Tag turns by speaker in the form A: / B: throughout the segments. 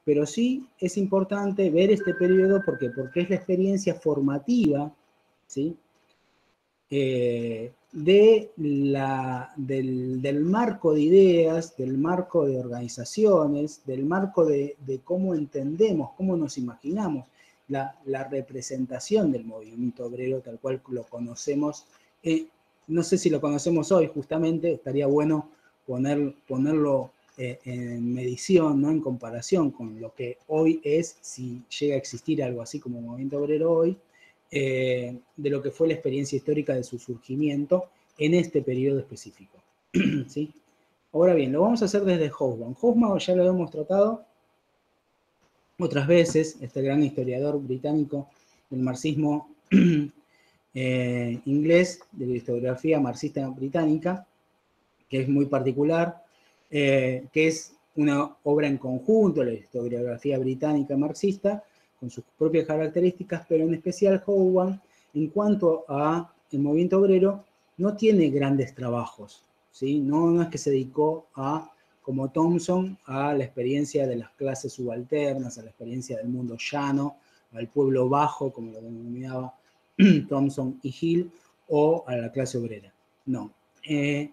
A: pero sí es importante ver este periodo porque es la experiencia formativa, ¿sí? Del marco de ideas, del marco de organizaciones, del marco de cómo entendemos, cómo nos imaginamos la representación del movimiento obrero tal cual lo conocemos. No sé si lo conocemos hoy, justamente, estaría bueno ponerlo en medición, ¿no? En comparación con lo que hoy es, si llega a existir algo así como movimiento obrero hoy, de lo que fue la experiencia histórica de su surgimiento en este periodo específico. ¿Sí? Ahora bien, lo vamos a hacer desde Hobsbawm. Hobsbawm ya lo hemos tratado otras veces, este gran historiador británico del marxismo inglés, de la historiografía marxista británica, que es muy particular, que es una obra en conjunto, la historiografía británica marxista, con sus propias características, pero en especial Hobsbawm, en cuanto a el movimiento obrero, no tiene grandes trabajos, ¿sí? No es que se dedicó a, como Thompson, a la experiencia de las clases subalternas, a la experiencia del mundo llano, al pueblo bajo, como lo denominaba Thompson y Hill, o a la clase obrera. No. En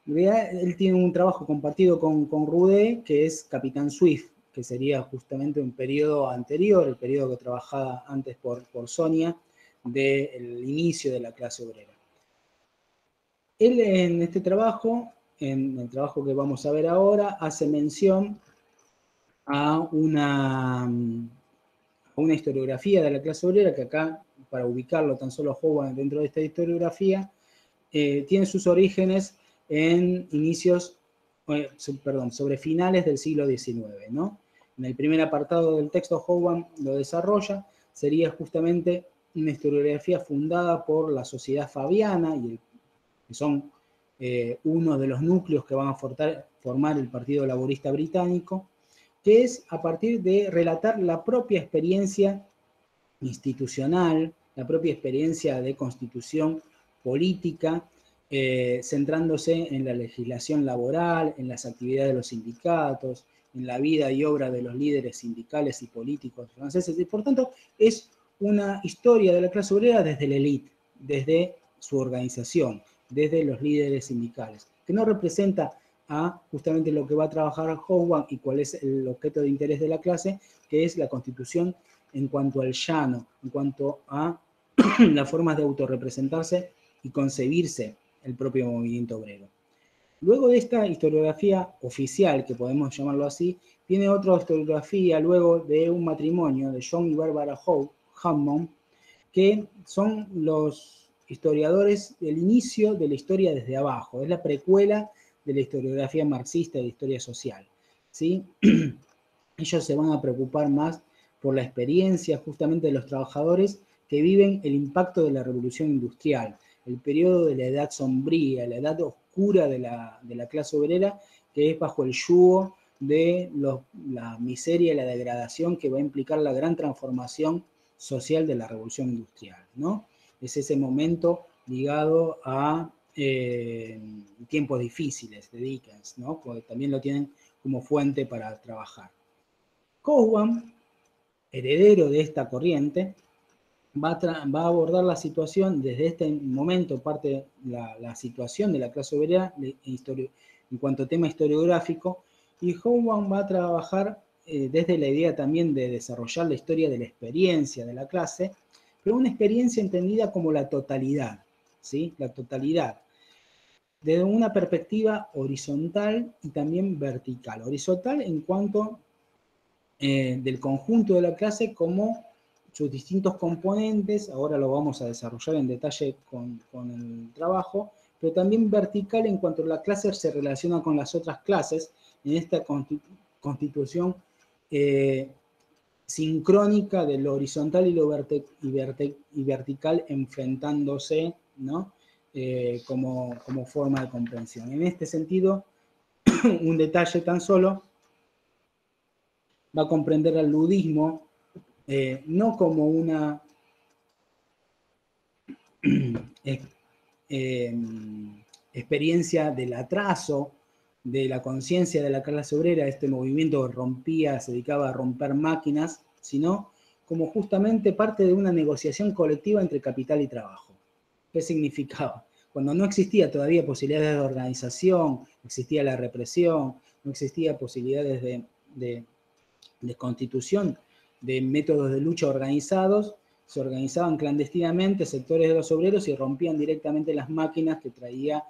A: realidad, él tiene un trabajo compartido con Roudet, que es Capitán Swift, que sería justamente un periodo anterior, el periodo que trabajaba antes por Sonia, del inicio de la clase obrera. Él en este trabajo, en el trabajo que vamos a ver ahora, hace mención a una historiografía de la clase obrera, que acá, para ubicarlo tan solo Hobsbawm dentro de esta historiografía, tiene sus orígenes en sobre finales del siglo XIX, ¿no? En el primer apartado del texto Hobsbawm lo desarrolla, sería justamente una historiografía fundada por la Sociedad Fabiana, que son uno de los núcleos que van a formar el Partido Laborista Británico, que es a partir de relatar la propia experiencia institucional, la propia experiencia de constitución política, centrándose en la legislación laboral, en las actividades de los sindicatos, en la vida y obra de los líderes sindicales y políticos franceses. Y por tanto, es una historia de la clase obrera desde la élite, desde su organización, desde los líderes sindicales, que no representa a justamente lo que va a trabajar Hobsbawm y cuál es el objeto de interés de la clase, que es la constitución en cuanto al llano, en cuanto a las formas de autorrepresentarse y concebirse el propio movimiento obrero. Luego de esta historiografía oficial, que podemos llamarlo así, viene otra historiografía luego de un matrimonio de John y Barbara Hammond, que son los historiadores del inicio de la historia desde abajo, es la precuela de la historiografía marxista y de historia social, ¿sí? Ellos se van a preocupar más por la experiencia justamente de los trabajadores que viven el impacto de la revolución industrial, el periodo de la edad sombría, la edad oscura de la clase obrera, que es bajo el yugo de la miseria y la degradación que va a implicar la gran transformación social de la revolución industrial, ¿no? Es ese momento ligado a tiempos difíciles de Dickens, ¿no? Porque también lo tienen como fuente para trabajar. Hobsbawm, heredero de esta corriente, va a abordar la situación desde este momento, parte la situación de la clase obrera en cuanto a tema historiográfico, y Hobsbawm va a trabajar desde la idea también de desarrollar la historia de la experiencia de la clase, pero una experiencia entendida como la totalidad, ¿sí? La totalidad, desde una perspectiva horizontal y también vertical. Horizontal en cuanto del conjunto de la clase como sus distintos componentes, ahora lo vamos a desarrollar en detalle con el trabajo, pero también vertical en cuanto la clase se relaciona con las otras clases en esta constitución sincrónica de lo horizontal y lo vertical enfrentándose, ¿no? Como forma de comprensión. En este sentido, un detalle tan solo, va a comprender al ludismo no como una experiencia del atraso, de la conciencia de la clase obrera, este movimiento rompía, se dedicaba a romper máquinas, sino como justamente parte de una negociación colectiva entre capital y trabajo. ¿Qué significaba? Cuando no existía todavía posibilidades de organización, existía la represión, no existía posibilidades de constitución de métodos de lucha organizados, se organizaban clandestinamente sectores de los obreros y rompían directamente las máquinas que traía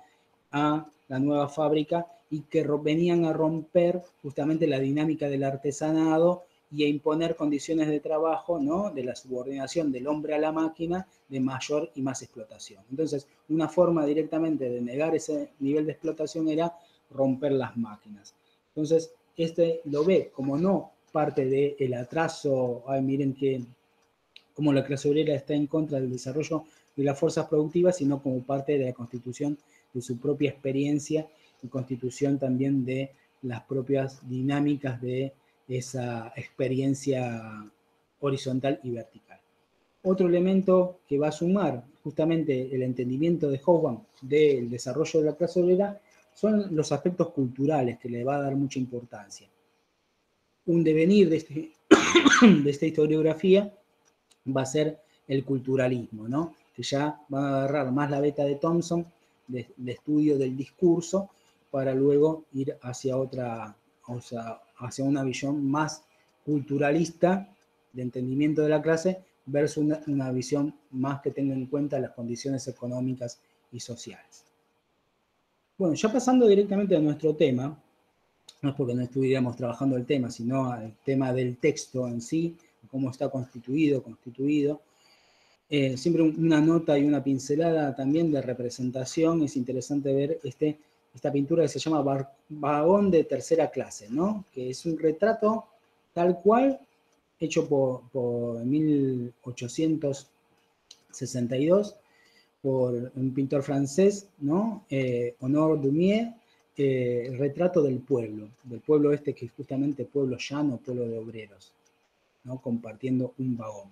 A: a la nueva fábrica y que venían a romper justamente la dinámica del artesanado y a imponer condiciones de trabajo, ¿no?, de la subordinación del hombre a la máquina, de mayor y más explotación. Entonces, una forma directamente de negar ese nivel de explotación era romper las máquinas. Entonces, este lo ve como no parte del atraso, ay, miren que cómo la clase obrera está en contra del desarrollo de las fuerzas productivas, sino como parte de la constitución de su propia experiencia y constitución también de las propias dinámicas de esa experiencia horizontal y vertical. Otro elemento que va a sumar justamente el entendimiento de Hobsbawm del desarrollo de la clase obrera son los aspectos culturales, que le va a dar mucha importancia. Un devenir de esta historiografía va a ser el culturalismo, ¿no?, que ya van a agarrar más la beta de Thompson, de estudio del discurso, para luego ir hacia otra, o sea, hacia una visión más culturalista de entendimiento de la clase, versus una visión más que tenga en cuenta las condiciones económicas y sociales. Bueno, ya pasando directamente a nuestro tema, no es porque no estuviéramos trabajando el tema, sino el tema del texto en sí, cómo está constituido. Siempre una nota y una pincelada también de representación. Es interesante ver esta pintura que se llama Vagón de tercera clase, ¿no?, que es un retrato tal cual, hecho por 1862, por un pintor francés, ¿no?, Honor Dumier, el retrato del pueblo este, que es justamente pueblo llano, pueblo de obreros, ¿no?, compartiendo un vagón.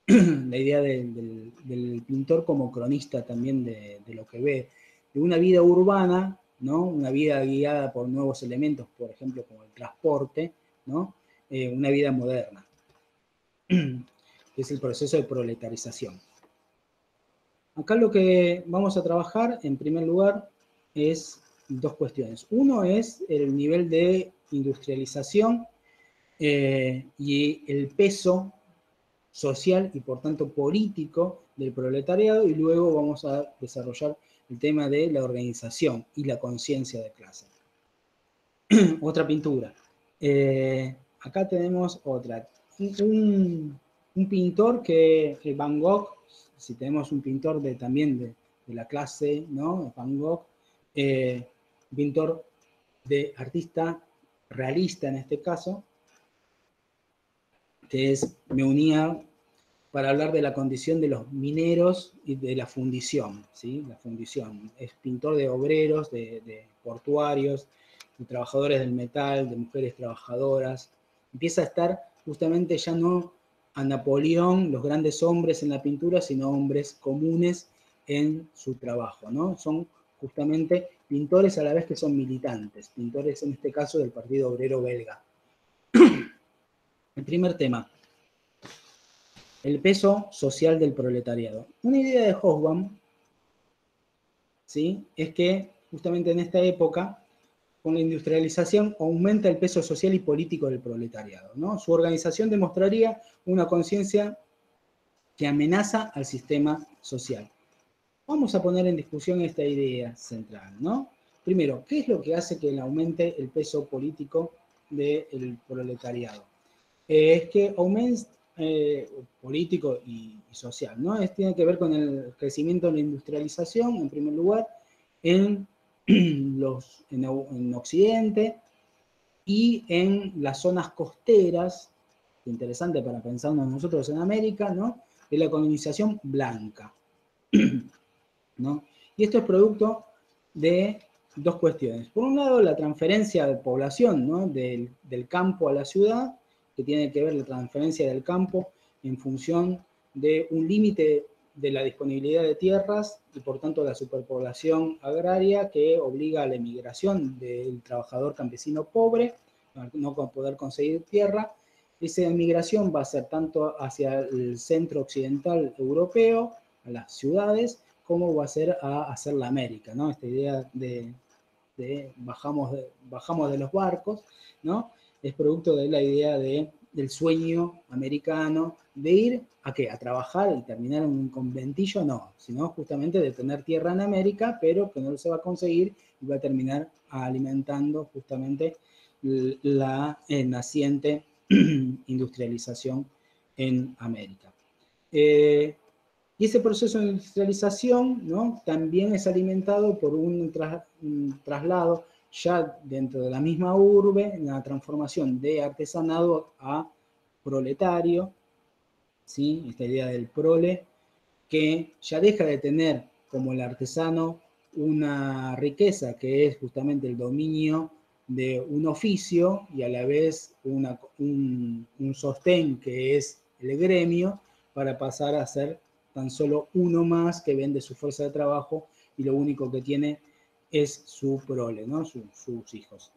A: La idea del pintor como cronista también de lo que ve, de una vida urbana, ¿no?, una vida guiada por nuevos elementos, por ejemplo, como el transporte, ¿no?, una vida moderna, que es el proceso de proletarización. Acá lo que vamos a trabajar, en primer lugar, es dos cuestiones. Uno es el nivel de industrialización y el peso social y por tanto político del proletariado, y luego vamos a desarrollar el tema de la organización y la conciencia de clase. Otra pintura. Acá tenemos otra. Un pintor que Van Gogh, si tenemos un pintor también de la clase, ¿no?, Van Gogh, pintor de artista realista en este caso, que me unía para hablar de la condición de los mineros y de la fundición, ¿sí? La fundición. Es pintor de obreros, de portuarios, de trabajadores del metal, de mujeres trabajadoras. Empieza a estar justamente ya no a Napoleón, los grandes hombres en la pintura, sino hombres comunes en su trabajo, ¿no? Son justamente pintores a la vez que son militantes, pintores en este caso del Partido Obrero Belga. El primer tema, el peso social del proletariado. Una idea de Hobsbawm, ¿sí?, es que justamente en esta época, con la industrialización, aumenta el peso social y político del proletariado, ¿no? Su organización demostraría una conciencia que amenaza al sistema social. Vamos a poner en discusión esta idea central, ¿no? Primero, ¿qué es lo que hace que aumente el peso político del proletariado? Es que aumenta político y social, ¿no? Tiene que ver con el crecimiento de la industrialización, en primer lugar, en Occidente y en las zonas costeras, interesante para pensarnos nosotros en América, ¿no?, de la colonización blanca, ¿no? Y esto es producto de dos cuestiones. Por un lado, la transferencia de población, ¿no?, del campo a la ciudad, que tiene que ver la transferencia del campo en función de un límite de la disponibilidad de tierras y por tanto la superpoblación agraria que obliga a la emigración del trabajador campesino pobre, no poder conseguir tierra. Esa emigración va a ser tanto hacia el centro occidental europeo, a las ciudades, como va a ser a hacer la América, ¿no? Esta idea de bajamos de los barcos, ¿no? Es producto de la idea del sueño americano de ir ¿a qué? A trabajar y terminar en un conventillo, no, sino justamente de tener tierra en América, pero que no se va a conseguir y va a terminar alimentando justamente la naciente industrialización en América. Y ese proceso de industrialización, ¿no? También es alimentado por un traslado ya dentro de la misma urbe, la transformación de artesanado a proletario, ¿sí? Esta idea del prole, que ya deja de tener como el artesano una riqueza que es justamente el dominio de un oficio y a la vez un sostén que es el gremio, para pasar a ser tan solo uno más que vende su fuerza de trabajo y lo único que tiene es su prole, ¿no? Sus hijos.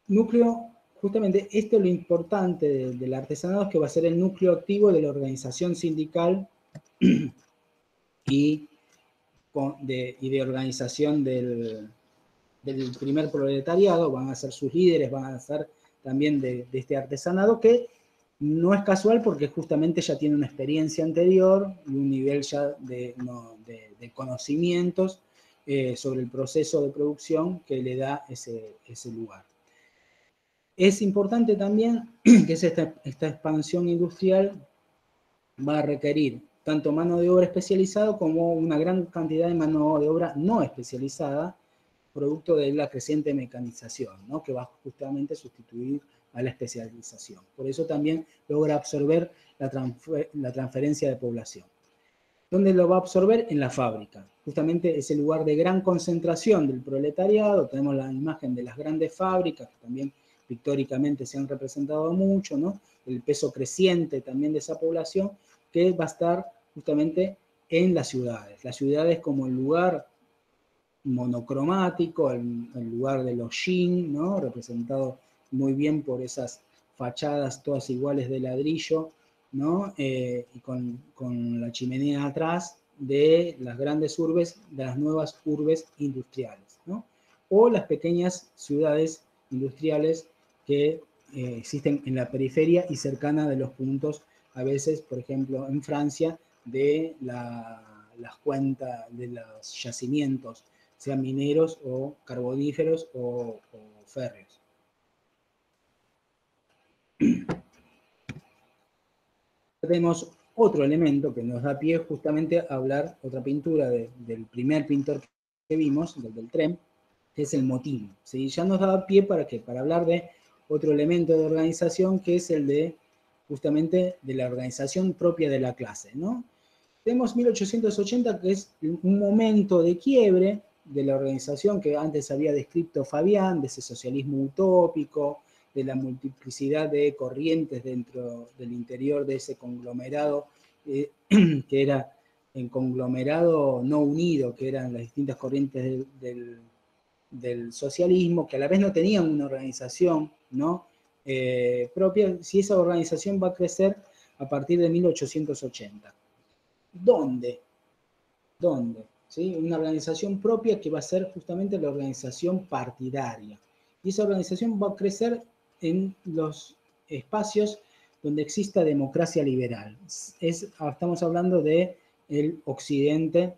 A: Núcleo, justamente esto es lo importante del artesanado, es que va a ser el núcleo activo de la organización sindical y de organización del primer proletariado, van a ser sus líderes, van a ser también de este artesanado, que no es casual porque justamente ya tiene una experiencia anterior y un nivel ya de conocimientos sobre el proceso de producción que le da ese lugar. Es importante también que esta expansión industrial va a requerir tanto mano de obra especializada como una gran cantidad de mano de obra no especializada, producto de la creciente mecanización, ¿no? Que va justamente a sustituir a la especialización. Por eso también logra absorber la transferencia de población. ¿Dónde lo va a absorber? En la fábrica. Justamente es el lugar de gran concentración del proletariado. Tenemos la imagen de las grandes fábricas, que también pictóricamente se han representado mucho, ¿no? El peso creciente también de esa población, que va a estar justamente en las ciudades. Las ciudades como el lugar monocromático, el lugar de los yin, ¿no? Representado muy bien por esas fachadas todas iguales de ladrillo, ¿no? Y con la chimenea atrás de las grandes urbes, de las nuevas urbes industriales, ¿no? O las pequeñas ciudades industriales que existen en la periferia y cercana de los puntos, a veces, por ejemplo, en Francia, de las cuentas, de los yacimientos, sean mineros o carboníferos o férreos. Tenemos otro elemento que nos da pie justamente a hablar, otra pintura del primer pintor que vimos, del tren, que es el motín, ¿sí? Ya nos da pie para hablar de otro elemento de organización, que es el de justamente de la organización propia de la clase, ¿no? Tenemos 1880, que es un momento de quiebre de la organización que antes había descrito Fabián, de ese socialismo utópico, de la multiplicidad de corrientes dentro del interior de ese conglomerado, que era el conglomerado no unido, que eran las distintas corrientes del socialismo, que a la vez no tenían una organización, ¿no? Propia, si esa organización va a crecer a partir de 1880. ¿Dónde? ¿Sí? Una organización propia que va a ser justamente la organización partidaria. Y esa organización va a crecer en los espacios donde exista democracia liberal. Estamos hablando del occidente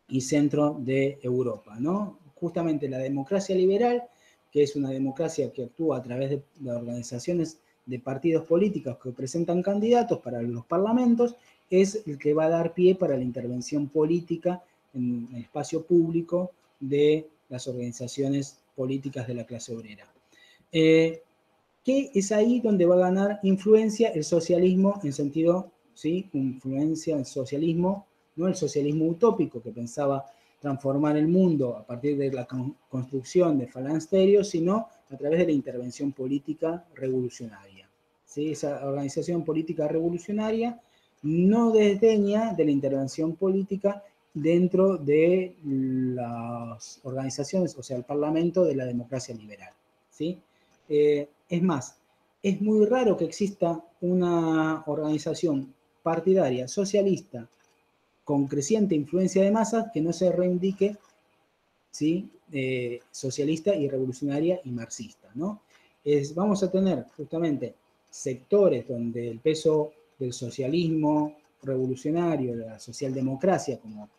A: y centro de Europa, ¿no? Justamente la democracia liberal, que es una democracia que actúa a través de las organizaciones de partidos políticos que presentan candidatos para los parlamentos, es el que va a dar pie para la intervención política en el espacio público de las organizaciones políticas de la clase obrera. Que es ahí donde va a ganar influencia el socialismo en sentido, ¿sí? Influencia el socialismo, no el socialismo utópico que pensaba transformar el mundo a partir de la construcción de falansterios, sino a través de la intervención política revolucionaria. ¿Sí? Esa organización política revolucionaria no desdeña de la intervención política dentro de las organizaciones, o sea, el Parlamento de la democracia liberal, ¿sí? Es más, es muy raro que exista una organización partidaria socialista con creciente influencia de masas que no se reivindique, ¿sí? Socialista y revolucionaria y marxista, ¿no? Vamos a tener justamente sectores donde el peso del socialismo revolucionario, de la socialdemocracia, como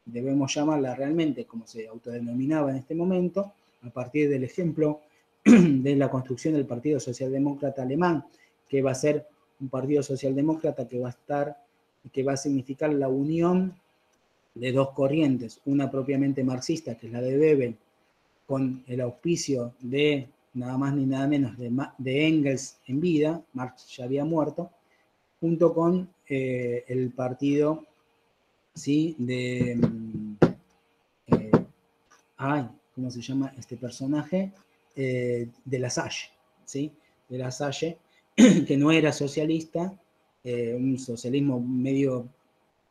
A: debemos llamarla realmente, como se autodenominaba en este momento, a partir del ejemplo de la construcción del Partido Socialdemócrata Alemán, que va a ser un partido socialdemócrata que va a significar la unión de dos corrientes, una propiamente marxista, que es la de Bebel, con el auspicio de nada más ni nada menos de Engels en vida, Marx ya había muerto, junto con el partido, ¿sí? ¿Cómo se llama este personaje? De La Salle, ¿sí? De La Salle, que no era socialista, un socialismo medio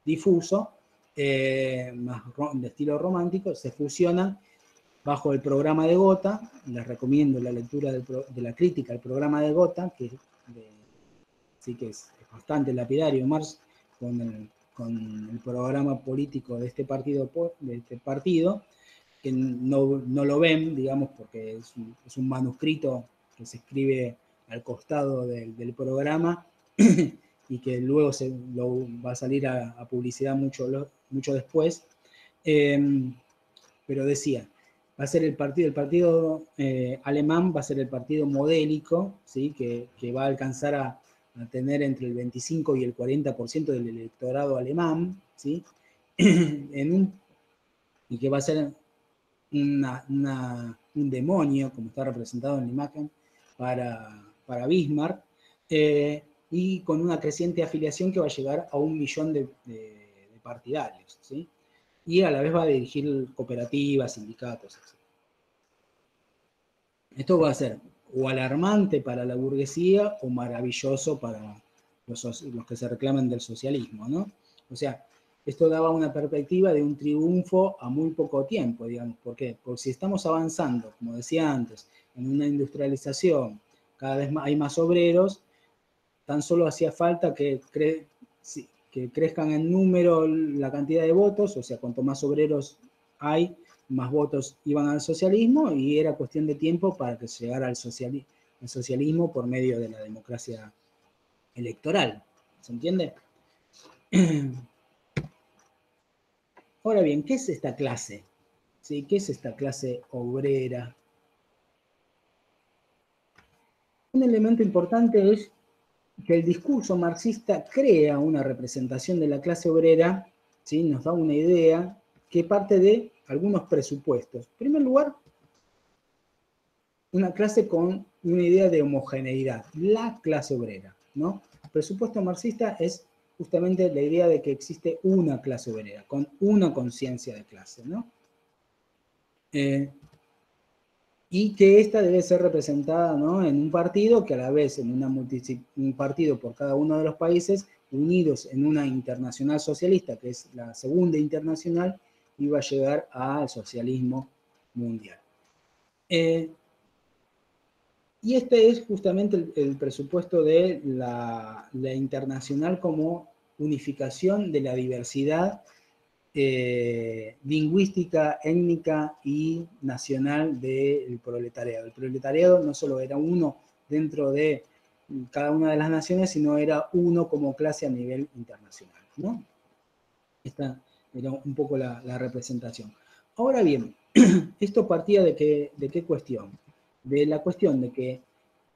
A: difuso, más de estilo romántico, se fusionan bajo el programa de Gotha. Les recomiendo la lectura de la crítica al programa de Gotha, que sí que es bastante lapidario, Marx, con el programa político de este partido, que no lo ven, digamos, porque es un manuscrito que se escribe al costado del programa y que luego va a salir a publicidad mucho después. Pero decía, va a ser el partido alemán va a ser el partido modélico, ¿sí? que va a alcanzar a tener entre el 25 y el 40% del electorado alemán, ¿sí? Y que va a ser un demonio, como está representado en la imagen, para Bismarck, y con una creciente afiliación que va a llegar a 1 millón de partidarios, ¿sí? Y a la vez va a dirigir cooperativas, sindicatos, etc. Esto va a ser o alarmante para la burguesía o maravilloso para los que se reclaman del socialismo, ¿no? O sea, esto daba una perspectiva de un triunfo a muy poco tiempo, digamos. ¿Por qué? Porque si estamos avanzando, como decía antes, en una industrialización, cada vez hay más obreros, tan solo hacía falta que crezcan en número la cantidad de votos, o sea, cuanto más obreros hay, más votos iban al socialismo, y era cuestión de tiempo para que se llegara al socialismo por medio de la democracia electoral. ¿Se entiende? Ahora bien, ¿qué es esta clase? ¿Sí? ¿Qué es esta clase obrera? Un elemento importante es que el discurso marxista crea una representación de la clase obrera, ¿sí? Nos da una idea que parte de algunos presupuestos. En primer lugar, una clase con una idea de homogeneidad, la clase obrera, ¿no? El presupuesto marxista es justamente la idea de que existe una clase obrera, con una conciencia de clase, ¿no? Y que esta debe ser representada, ¿no? En un partido que a la vez en un partido por cada uno de los países, unidos en una internacional socialista, que es la segunda internacional, iba a llegar al socialismo mundial. Y este es justamente el presupuesto de la internacional como unificación de la diversidad lingüística, étnica y nacional del proletariado. El proletariado no solo era uno dentro de cada una de las naciones, sino era uno como clase a nivel internacional, ¿no? Esta era un poco la representación. Ahora bien, esto partía de qué cuestión? De la cuestión de que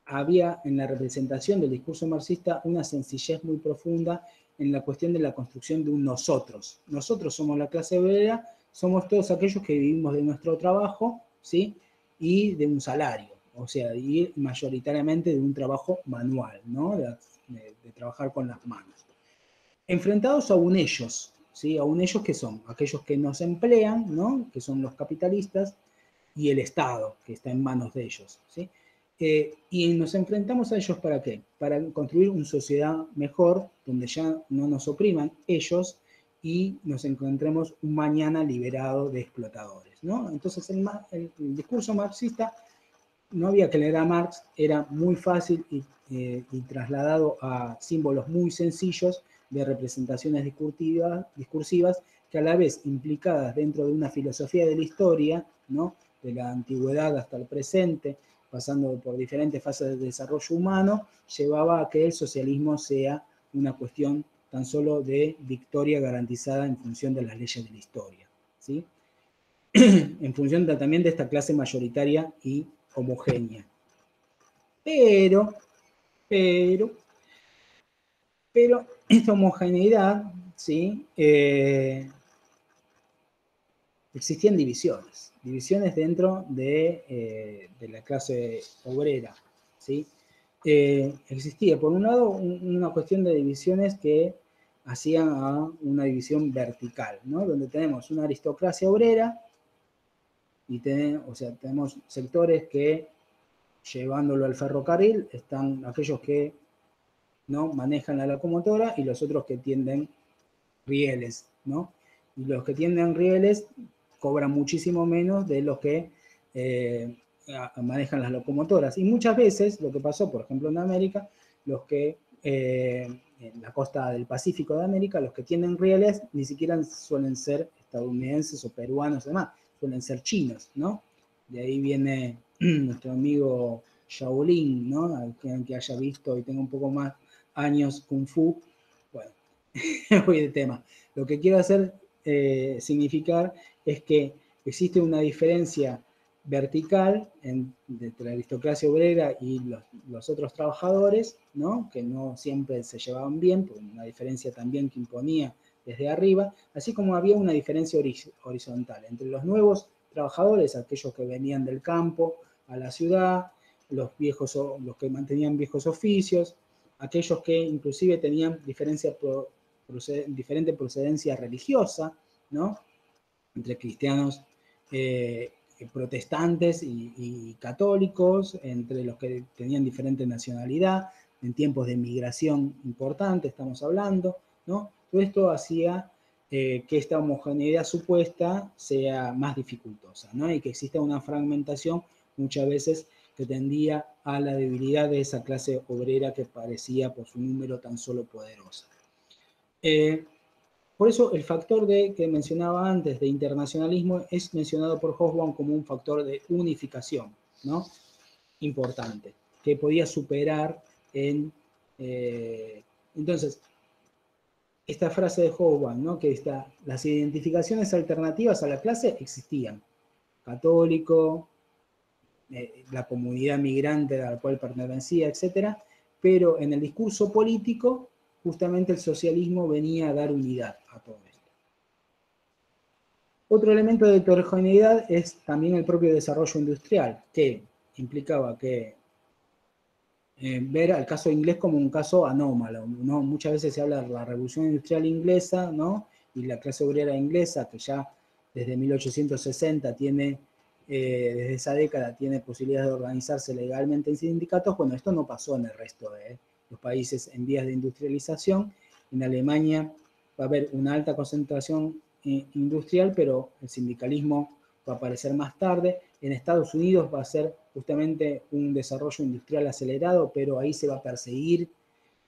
A: había en la representación del discurso marxista una sencillez muy profunda en la cuestión de la construcción de un nosotros. Nosotros somos la clase obrera, somos todos aquellos que vivimos de nuestro trabajo, ¿sí? Y de un salario, o sea, y mayoritariamente de un trabajo manual, ¿no? De trabajar con las manos. Enfrentados a un ellos, ¿sí? A un ellos que son aquellos que nos emplean, ¿no? Que son los capitalistas, y el Estado, que está en manos de ellos, ¿sí? Y nos enfrentamos a ellos ¿para qué? Para construir una sociedad mejor, donde ya no nos opriman ellos y nos encontremos un mañana liberado de explotadores, ¿no? Entonces el discurso marxista no había que leer a Marx, era muy fácil y trasladado a símbolos muy sencillos de representaciones discursivas que a la vez implicadas dentro de una filosofía de la historia, ¿no? De la antigüedad hasta el presente, pasando por diferentes fases del desarrollo humano, llevaba a que el socialismo sea una cuestión tan solo de victoria garantizada en función de las leyes de la historia, ¿sí? En función también de esta clase mayoritaria y homogénea. Pero, pero, pero esta homogeneidad, ¿sí? Existían divisiones dentro de la clase obrera, ¿sí? Existía, por un lado, una cuestión de divisiones que hacían a una división vertical, ¿no? Donde tenemos una aristocracia obrera y tenemos sectores que, llevándolo al ferrocarril, están aquellos que no manejan la locomotora y los otros que tienden rieles, ¿no? Y los que tienden rieles cobran muchísimo menos de los que manejan las locomotoras. Y muchas veces lo que pasó, por ejemplo, en América, los que en la costa del Pacífico de América, los que tienen rieles ni siquiera suelen ser estadounidenses o peruanos, además, suelen ser chinos, ¿no? De ahí viene nuestro amigo Shaolin, ¿no? Al que haya visto y tenga un poco más años Kung Fu. Bueno, voy de tema. Lo que quiero hacer significar es que existe una diferencia vertical entre la aristocracia obrera y los otros trabajadores, ¿no? Que no siempre se llevaban bien, por una diferencia también que imponía desde arriba, así como había una diferencia horizontal entre los nuevos trabajadores, aquellos que venían del campo a la ciudad, los que mantenían viejos oficios, aquellos que inclusive tenían diferente procedencia religiosa, ¿no? Entre cristianos protestantes y católicos, entre los que tenían diferente nacionalidad, en tiempos de migración importante estamos hablando, ¿no? Todo esto hacía que esta homogeneidad supuesta sea más dificultosa, ¿no? Y que exista una fragmentación muchas veces que tendía a la debilidad de esa clase obrera que parecía por su número tan solo poderosa. Por eso el factor que mencionaba antes de internacionalismo es mencionado por Hobsbawm como un factor de unificación, ¿no? Importante, que podía superar entonces, esta frase de Hobsbawm, ¿no? Que las identificaciones alternativas a la clase existían. Católico, la comunidad migrante a la cual pertenecía, etc. Pero en el discurso político, justamente el socialismo venía a dar unidad a todo esto. Otro elemento de heterogeneidad es también el propio desarrollo industrial, que implicaba que ver al caso inglés como un caso anómalo, ¿no? Muchas veces se habla de la revolución industrial inglesa, ¿no? Y la clase obrera inglesa, que ya desde 1860 tiene, desde esa década, tiene posibilidades de organizarse legalmente en sindicatos. Bueno, esto no pasó en el resto de los países en vías de industrialización. En Alemania va a haber una alta concentración industrial, pero el sindicalismo va a aparecer más tarde. En Estados Unidos va a ser justamente un desarrollo industrial acelerado, pero ahí se va a perseguir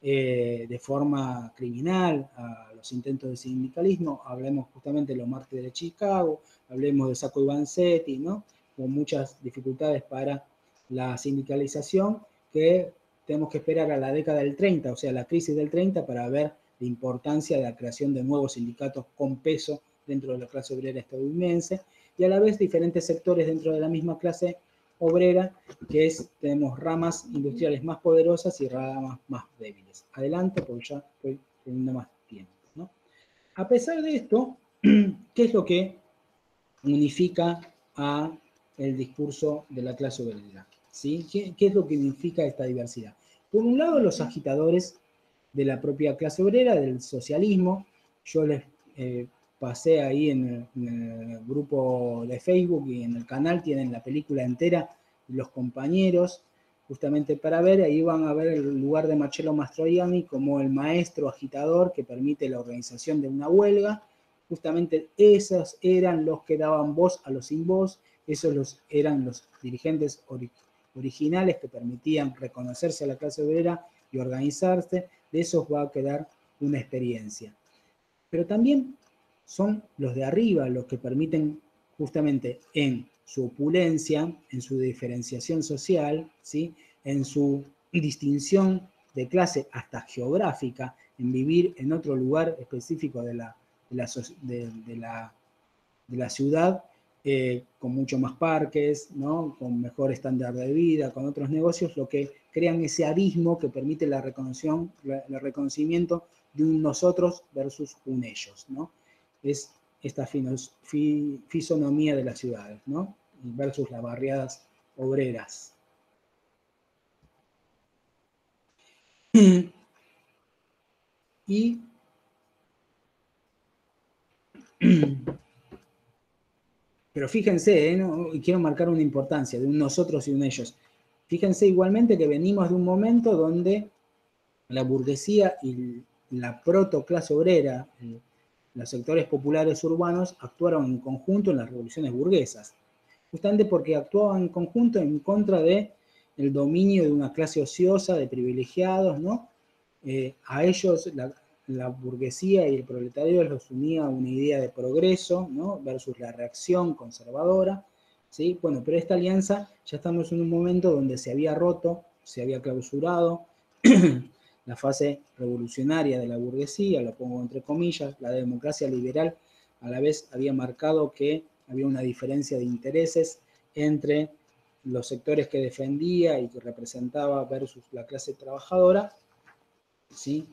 A: de forma criminal a los intentos de sindicalismo. Hablemos justamente de los mártires de Chicago, hablemos de Sacco y Vanzetti, ¿no? Con muchas dificultades para la sindicalización, que tenemos que esperar a la década del 30, o sea, la crisis del 30, para ver la importancia de la creación de nuevos sindicatos con peso dentro de la clase obrera estadounidense, y a la vez diferentes sectores dentro de la misma clase obrera, tenemos ramas industriales más poderosas y ramas más débiles. Adelante, porque ya estoy teniendo más tiempo, ¿no? A pesar de esto, ¿qué es lo que unifica a el discurso de la clase obrera? ¿Sí? ¿Qué es lo que unifica esta diversidad? Por un lado, los agitadores de la propia clase obrera, del socialismo. Yo les pasé ahí en el grupo de Facebook y en el canal tienen la película entera, Los Compañeros, justamente para ver, ahí van a ver el lugar de Marcello Mastroianni como el maestro agitador que permite la organización de una huelga. Justamente esos eran los que daban voz a los sin voz, esos eran los dirigentes originales que permitían reconocerse a la clase obrera y organizarse. De esos va a quedar una experiencia. Pero también son los de arriba los que permiten justamente en su opulencia, en su diferenciación social, ¿sí? En su distinción de clase hasta geográfica, en vivir en otro lugar específico de la ciudad, con mucho más parques, ¿no? Con mejor estándar de vida, con otros negocios, lo que crean ese abismo que permite el reconocimiento de un nosotros versus un ellos, ¿no? Es esta fisonomía de las ciudades, ¿no? Versus las barriadas obreras. Y pero fíjense, ¿no? Y quiero marcar una importancia de un nosotros y un ellos. Fíjense igualmente que venimos de un momento donde la burguesía y la protoclase obrera, los sectores populares urbanos, actuaron en conjunto en las revoluciones burguesas, justamente porque actuaban en conjunto en contra del dominio de una clase ociosa, de privilegiados, ¿no? A ellos la burguesía y el proletariado los unía a una idea de progreso, ¿no? Versus la reacción conservadora, ¿sí? Bueno, pero esta alianza ya estamos en un momento donde se había roto, se había clausurado la fase revolucionaria de la burguesía, lo pongo entre comillas, la democracia liberal a la vez había marcado que había una diferencia de intereses entre los sectores que defendía y que representaba versus la clase trabajadora, ¿sí?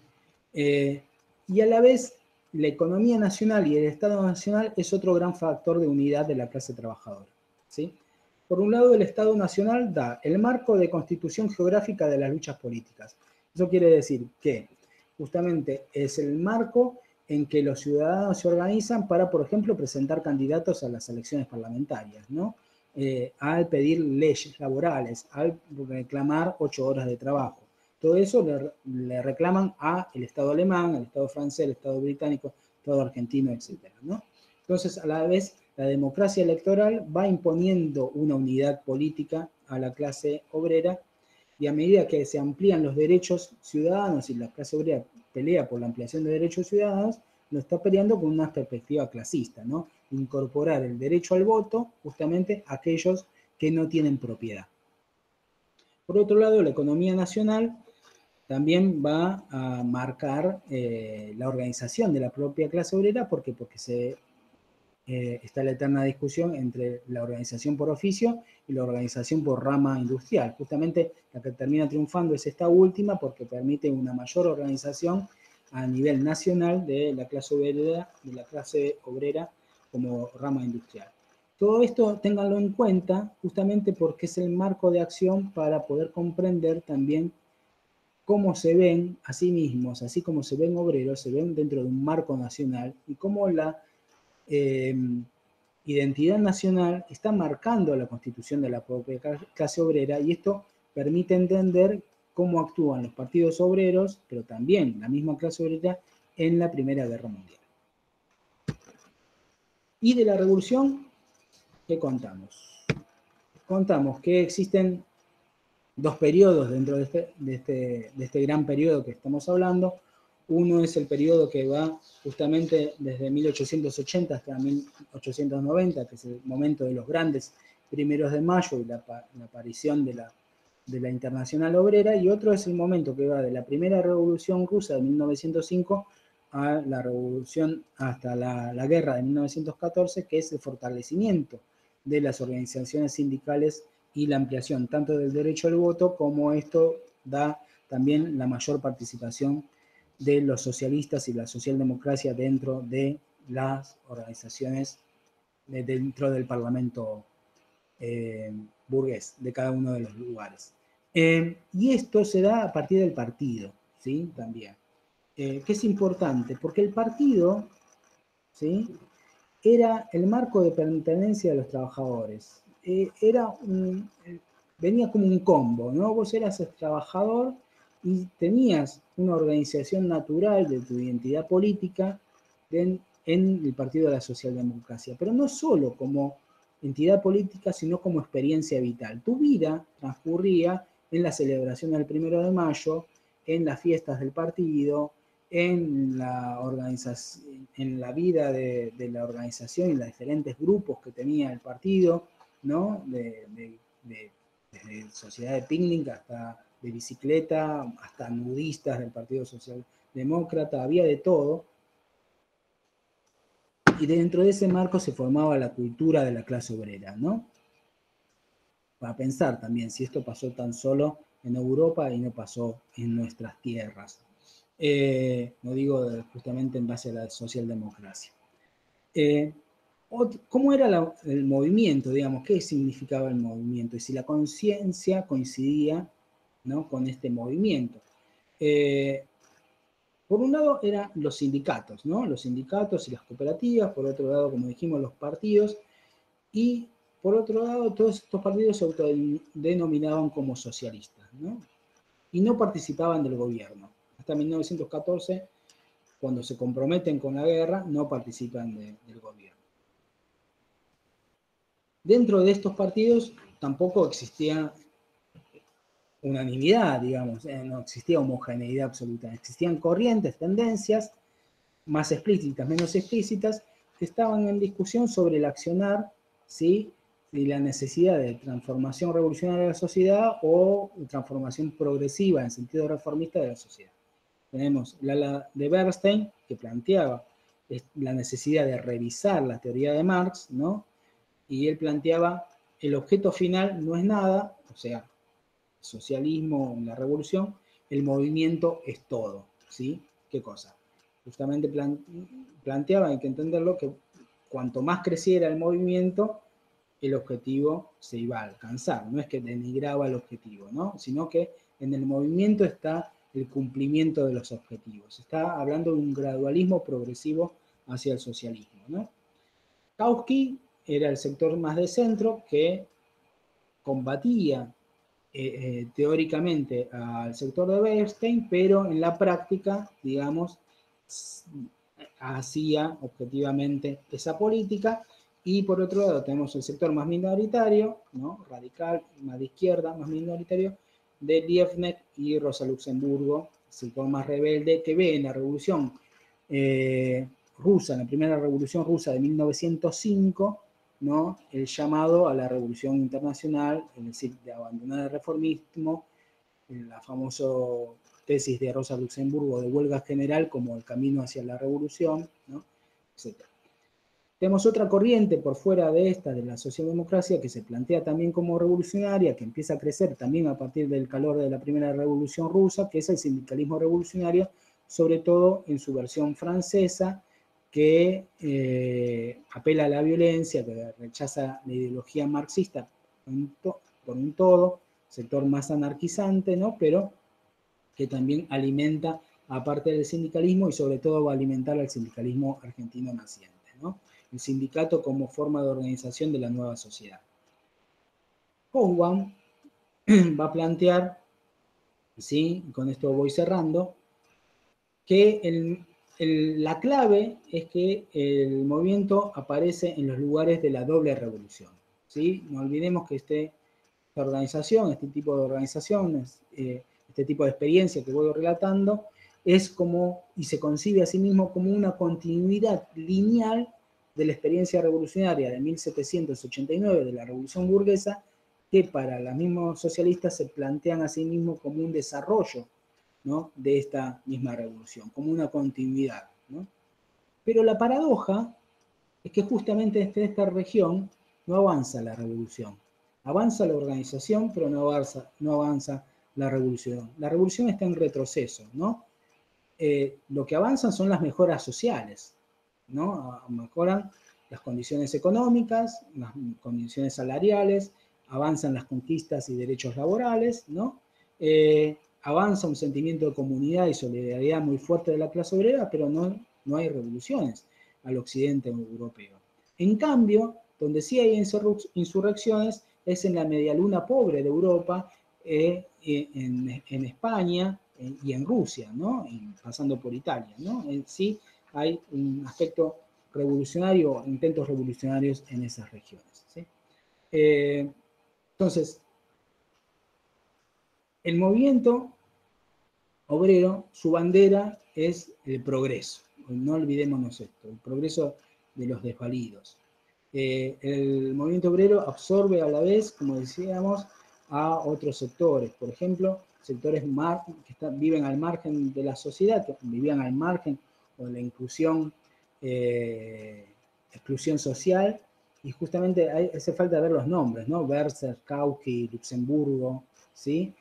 A: Y a la vez la economía nacional y el Estado nacional es otro gran factor de unidad de la clase trabajadora, ¿sí? Por un lado, el Estado nacional da el marco de constitución geográfica de las luchas políticas. Eso quiere decir que justamente es el marco en que los ciudadanos se organizan para, por ejemplo, presentar candidatos a las elecciones parlamentarias, ¿no? Al pedir leyes laborales, al reclamar 8 horas de trabajo. Todo eso le reclaman al Estado alemán, al Estado francés, al Estado británico, al Estado argentino, etc., ¿no? Entonces, a la vez, la democracia electoral va imponiendo una unidad política a la clase obrera y a medida que se amplían los derechos ciudadanos y la clase obrera pelea por la ampliación de derechos ciudadanos, lo está peleando con una perspectiva clasista, ¿no? Incorporar el derecho al voto justamente a aquellos que no tienen propiedad. Por otro lado, la economía nacional también va a marcar la organización de la propia clase obrera, porque está la eterna discusión entre la organización por oficio y la organización por rama industrial. Justamente la que termina triunfando es esta última porque permite una mayor organización a nivel nacional de la clase obrera como rama industrial. Todo esto ténganlo en cuenta justamente porque es el marco de acción para poder comprender también cómo se ven a sí mismos, así como se ven obreros, se ven dentro de un marco nacional y cómo la identidad nacional está marcando la constitución de la propia clase obrera y esto permite entender cómo actúan los partidos obreros, pero también la misma clase obrera en la Primera Guerra Mundial. Y de la revolución, ¿qué contamos? Contamos que existen dos periodos dentro de este gran periodo que estamos hablando. Uno es el periodo que va justamente desde 1880 hasta 1890, que es el momento de los grandes 1 de mayo y la aparición de la Internacional Obrera, y otro es el momento que va de la primera revolución rusa de 1905 a la revolución hasta la guerra de 1914, que es el fortalecimiento de las organizaciones sindicales y la ampliación tanto del derecho al voto como esto da también la mayor participación de los socialistas y la socialdemocracia dentro de las organizaciones, dentro del Parlamento burgués de cada uno de los lugares. Y esto se da a partir del partido, ¿sí? También. Que es importante, porque el partido, ¿sí? Era el marco de pertenencia de los trabajadores. Era venía como un combo, ¿no? Vos eras el trabajador y tenías una organización natural de tu identidad política en el Partido de la Socialdemocracia, pero no solo como entidad política, sino como experiencia vital. Tu vida transcurría en la celebración del 1 de mayo, en las fiestas del partido, en la organización, en la vida de la organización y los diferentes grupos que tenía el partido, ¿no? Desde sociedad de picnic hasta de bicicleta, hasta nudistas del Partido Socialdemócrata, había de todo. Y dentro de ese marco se formaba la cultura de la clase obrera, ¿no? Para pensar también si esto pasó tan solo en Europa y no pasó en nuestras tierras. No digo justamente en base a la socialdemocracia. ¿Cómo era el movimiento, digamos? ¿Qué significaba el movimiento? Y si la conciencia coincidía, ¿no?, con este movimiento. Por un lado eran los sindicatos, ¿no? Los sindicatos y las cooperativas, por otro lado, como dijimos, los partidos, y por otro lado, todos estos partidos se autodenominaban como socialistas, ¿no? Y no participaban del gobierno. Hasta 1914, cuando se comprometen con la guerra, no participan del gobierno. Dentro de estos partidos tampoco existía unanimidad, digamos, no existía homogeneidad absoluta. Existían corrientes, tendencias, más explícitas, menos explícitas, que estaban en discusión sobre el accionar, ¿sí?, y la necesidad de transformación revolucionaria de la sociedad o transformación progresiva en sentido reformista de la sociedad. Tenemos la de Bernstein, que planteaba la necesidad de revisar la teoría de Marx, ¿no? Y él planteaba el objeto final no es nada, o sea, socialismo, la revolución, el movimiento es todo, ¿sí? ¿Qué cosa? Justamente planteaba, hay que entenderlo, que cuanto más creciera el movimiento, el objetivo se iba a alcanzar. No es que denigraba el objetivo, ¿no?, sino que en el movimiento está el cumplimiento de los objetivos. Está hablando de un gradualismo progresivo hacia el socialismo, ¿no? Kautsky era el sector más de centro que combatía teóricamente al sector de Bernstein, pero en la práctica, digamos, hacía objetivamente esa política. Y por otro lado tenemos el sector más minoritario, ¿no?, radical, más de izquierda, más minoritario, de Liebknecht y Rosa Luxemburgo, el sector más rebelde, que ve en la revolución rusa, en la primera revolución rusa de 1905, ¿no?, el llamado a la revolución internacional, es decir, de abandonar el reformismo, la famosa tesis de Rosa Luxemburgo de huelga general como el camino hacia la revolución, ¿no?, etc. Tenemos otra corriente por fuera de esta, de la socialdemocracia, que se plantea también como revolucionaria, que empieza a crecer también a partir del calor de la primera revolución rusa, que es el sindicalismo revolucionario, sobre todo en su versión francesa, que apela a la violencia, que rechaza la ideología marxista por un todo, sector más anarquizante, ¿no?, pero que también alimenta, aparte del sindicalismo, y sobre todo va a alimentar al sindicalismo argentino naciente, ¿no?, el sindicato como forma de organización de la nueva sociedad. Hobsbawm va a plantear, ¿sí?, con esto voy cerrando, que la clave es que el movimiento aparece en los lugares de la doble revolución, ¿sí? No olvidemos que esta organización, este tipo de organizaciones, este tipo de experiencia que voy relatando, es como, y se concibe a sí mismo como una continuidad lineal de la experiencia revolucionaria de 1789, de la Revolución Burguesa, que para los mismos socialistas se plantean a sí mismos como un desarrollo, ¿no?, de esta misma revolución, como una continuidad, ¿no? Pero la paradoja es que justamente desde esta región no avanza la revolución. Avanza la organización, pero no avanza la revolución. La revolución está en retroceso, ¿no? Lo que avanzan son las mejoras sociales, ¿no? Mejoran las condiciones económicas, las condiciones salariales, avanzan las conquistas y derechos laborales, ¿no? Avanza un sentimiento de comunidad y solidaridad muy fuerte de la clase obrera, pero no hay revoluciones al occidente europeo. En cambio, donde sí hay insurrecciones, es en la medialuna pobre de Europa, en España y en Rusia, ¿no? Pasando por Italia, ¿no? Sí hay un aspecto revolucionario, intentos revolucionarios en esas regiones, ¿sí? Entonces, el movimiento obrero, su bandera es el progreso. No olvidémonos esto, el progreso de los desvalidos. El movimiento obrero absorbe a la vez, como decíamos, a otros sectores. Por ejemplo, sectores que viven al margen de la sociedad, que vivían al margen o de la exclusión social, y justamente hace falta ver los nombres, ¿no? Berser, Kautsky, Luxemburgo, ¿sí?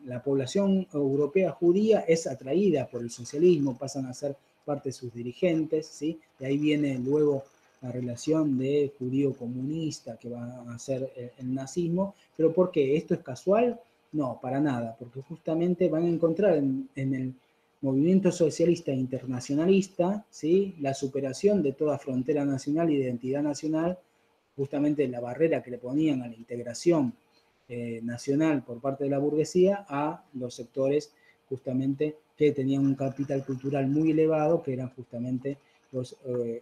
A: La población europea judía es atraída por el socialismo, pasan a ser parte de sus dirigentes, ¿sí? De ahí viene luego la relación de judío comunista que va a ser el nazismo, pero ¿por qué? ¿Esto es casual? No, para nada, porque justamente van a encontrar en el movimiento socialista internacionalista, ¿sí? La superación de toda frontera nacional y de identidad nacional, justamente la barrera que le ponían a la integración nacional por parte de la burguesía a los sectores justamente que tenían un capital cultural muy elevado, que eran justamente los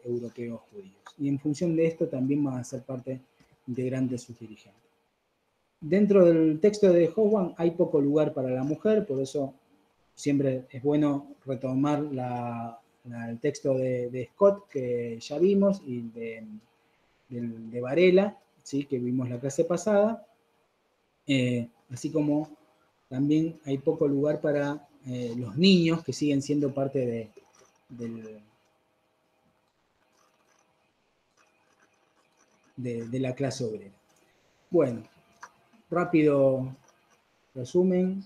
A: europeos judíos. Y en función de esto también van a ser parte integrante de sus dirigentes. Dentro del texto de Hobsbawm hay poco lugar para la mujer, por eso siempre es bueno retomar el texto de Scott, que ya vimos, y de Varela, ¿sí? Que vimos la clase pasada. Así como también hay poco lugar para los niños, que siguen siendo parte de la clase obrera. Bueno, rápido resumen.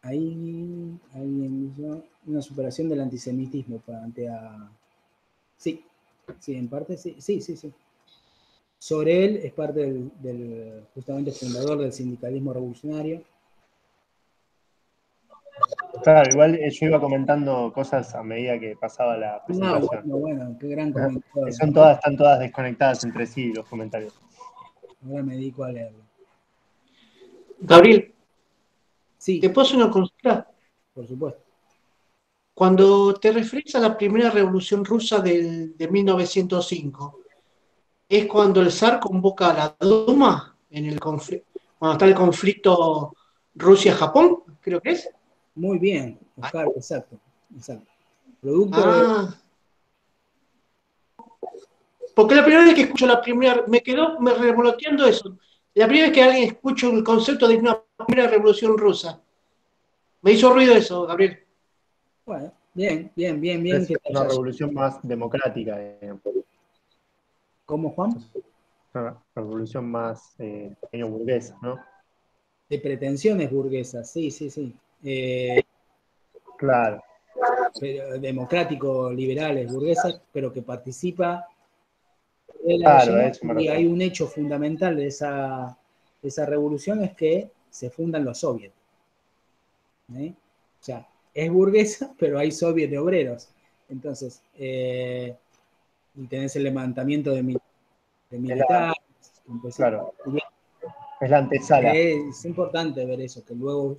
A: Ahí alguien hizo una superación del antisemitismo plantea. Sí, en parte sí. Sorel es parte del justamente fundador del sindicalismo revolucionario.
B: Claro, igual yo iba comentando cosas a medida que pasaba la presentación.
A: Bueno, qué gran comentario.
B: Están todas desconectadas entre sí los comentarios.
A: Ahora me dedico a leerlo.
C: Gabriel,
A: sí.
C: ¿te puedo hacer una consulta?
A: Por supuesto.
C: Cuando te refieres a la primera revolución rusa de 1905, ¿es cuando el zar convoca a la Duma cuando está el conflicto Rusia-Japón? Creo que es.
A: Muy bien, Oscar, exacto. Producto
C: Ah. Porque la primera vez que escucho me revoloteando eso. La primera vez que alguien escucho el concepto de una primera revolución rusa. Me hizo ruido eso, Gabriel.
A: Bueno, bien.
B: Es una revolución más democrática.
A: ¿Cómo, Juan?
B: Una revolución más burguesa, ¿no?
A: De pretensiones burguesas, sí.
B: Claro.
A: Pero democrático-liberales, burguesas, pero que participa
B: Claro, a eso me refiero.
A: y hay un hecho fundamental de esa revolución, es que se fundan los soviets. O sea, es burguesa, pero hay soviets de obreros. Entonces, y tenés el levantamiento de militares.
B: Claro. Es la antesala.
A: Es importante ver eso, que luego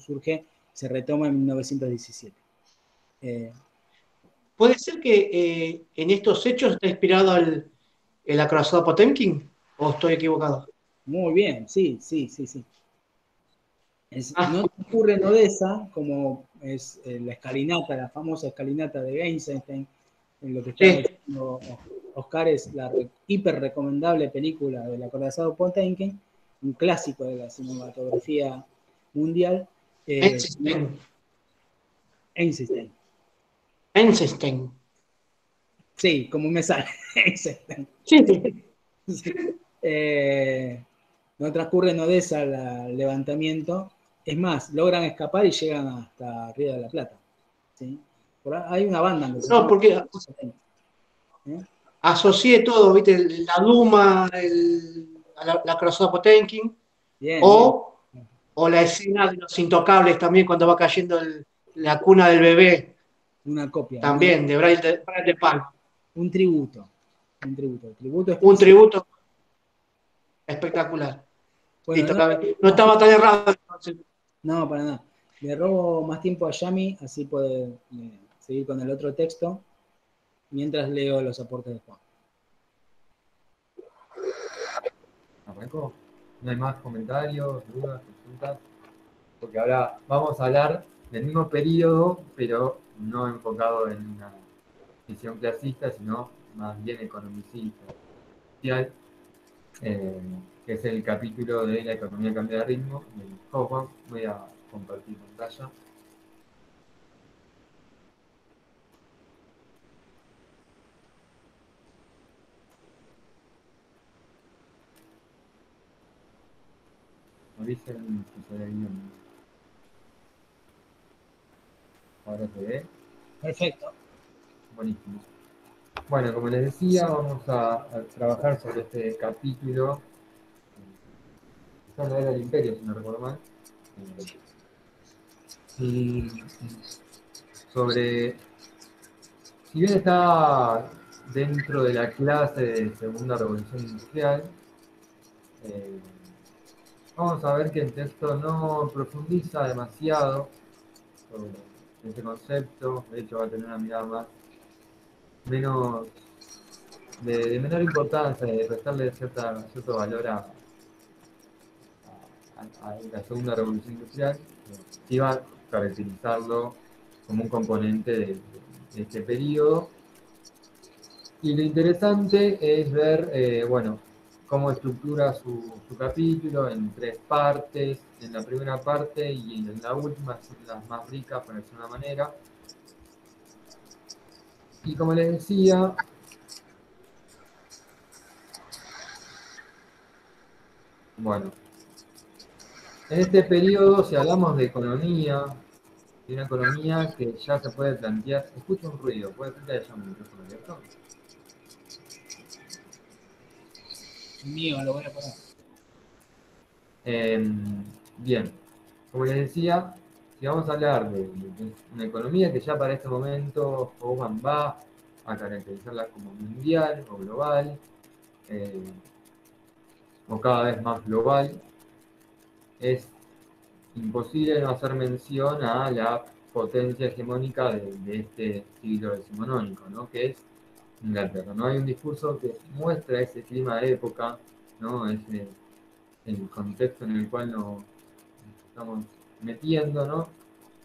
A: se retoma en 1917.
C: ¿Puede ser que en estos hechos está inspirado el acorazado Potemkin? ¿O estoy equivocado?
A: Muy bien, sí. No ocurre en Odessa, como es la escalinata, la famosa escalinata de Eisenstein, en lo que está diciendo Oscar, es la hiper recomendable película del acorazado Potemkin, un clásico de la cinematografía mundial.
C: Eisenstein.
A: Sí, como me sale. Eisenstein.
C: Sí.
A: No transcurre en Odessa el levantamiento. Es más, logran escapar y llegan hasta Río de la Plata. ¿Sí? Hay una banda que se llama...
C: porque asocié todo, ¿viste? La Duma, la acorazado Potemkin, o la escena de Los Intocables también, cuando va cayendo la cuna del bebé.
A: Una copia.
C: También, de Brian De Palma.
A: Un tributo.
C: Un tributo. espectacular.
A: Bueno,
C: Listo,
A: no,
C: no estaba tan errado. Entonces.
A: no, para nada. Le robo más tiempo a Yami, así puede seguir con el otro texto, mientras leo los aportes de Juan.
D: ¿Arrancó? ¿No hay más comentarios, dudas, consultas? Porque ahora vamos a hablar del mismo periodo, pero no enfocado en una visión clasista, sino más bien economicista, social, que es el capítulo de la economía cambia de ritmo, de Hoffman. Voy a compartir pantalla. Me dicen si se ve bien. Ahora se ve.
A: Perfecto.
D: Buenísimo. Bueno, como les decía, vamos a trabajar sobre este capítulo. Ya no era el Imperio, si no recuerdo mal. Y sobre, si bien está dentro de la clase de Segunda Revolución Industrial, eh, vamos a ver que el texto no profundiza demasiado sobre este concepto. De hecho, va a tener una mirada menos de menor importancia, de prestarle cierto valor a la Segunda Revolución Industrial. Sí va a caracterizarlo como un componente de este periodo. Y lo interesante es ver, bueno, cómo estructura su capítulo en 3 partes. En la primera parte y en la última son las más ricas, por decirlo de una manera. Y como les decía, bueno, en este periodo, si hablamos de economía, de una economía que ya se puede plantear. Escucho un ruido, ¿puede ser que haya un micrófono abierto?
A: Mío, lo voy a poner.
D: Bien, como les decía, si vamos a hablar de una economía que ya para este momento Hoffman va a caracterizarla como mundial o global, eh, o cada vez más global, es imposible no hacer mención a la potencia hegemónica de este siglo decimonónico, ¿no? Que es Inglaterra. ¿No? Hay un discurso que muestra ese clima de época, ¿no? Ese, el contexto en el cual nos estamos metiendo, ¿no?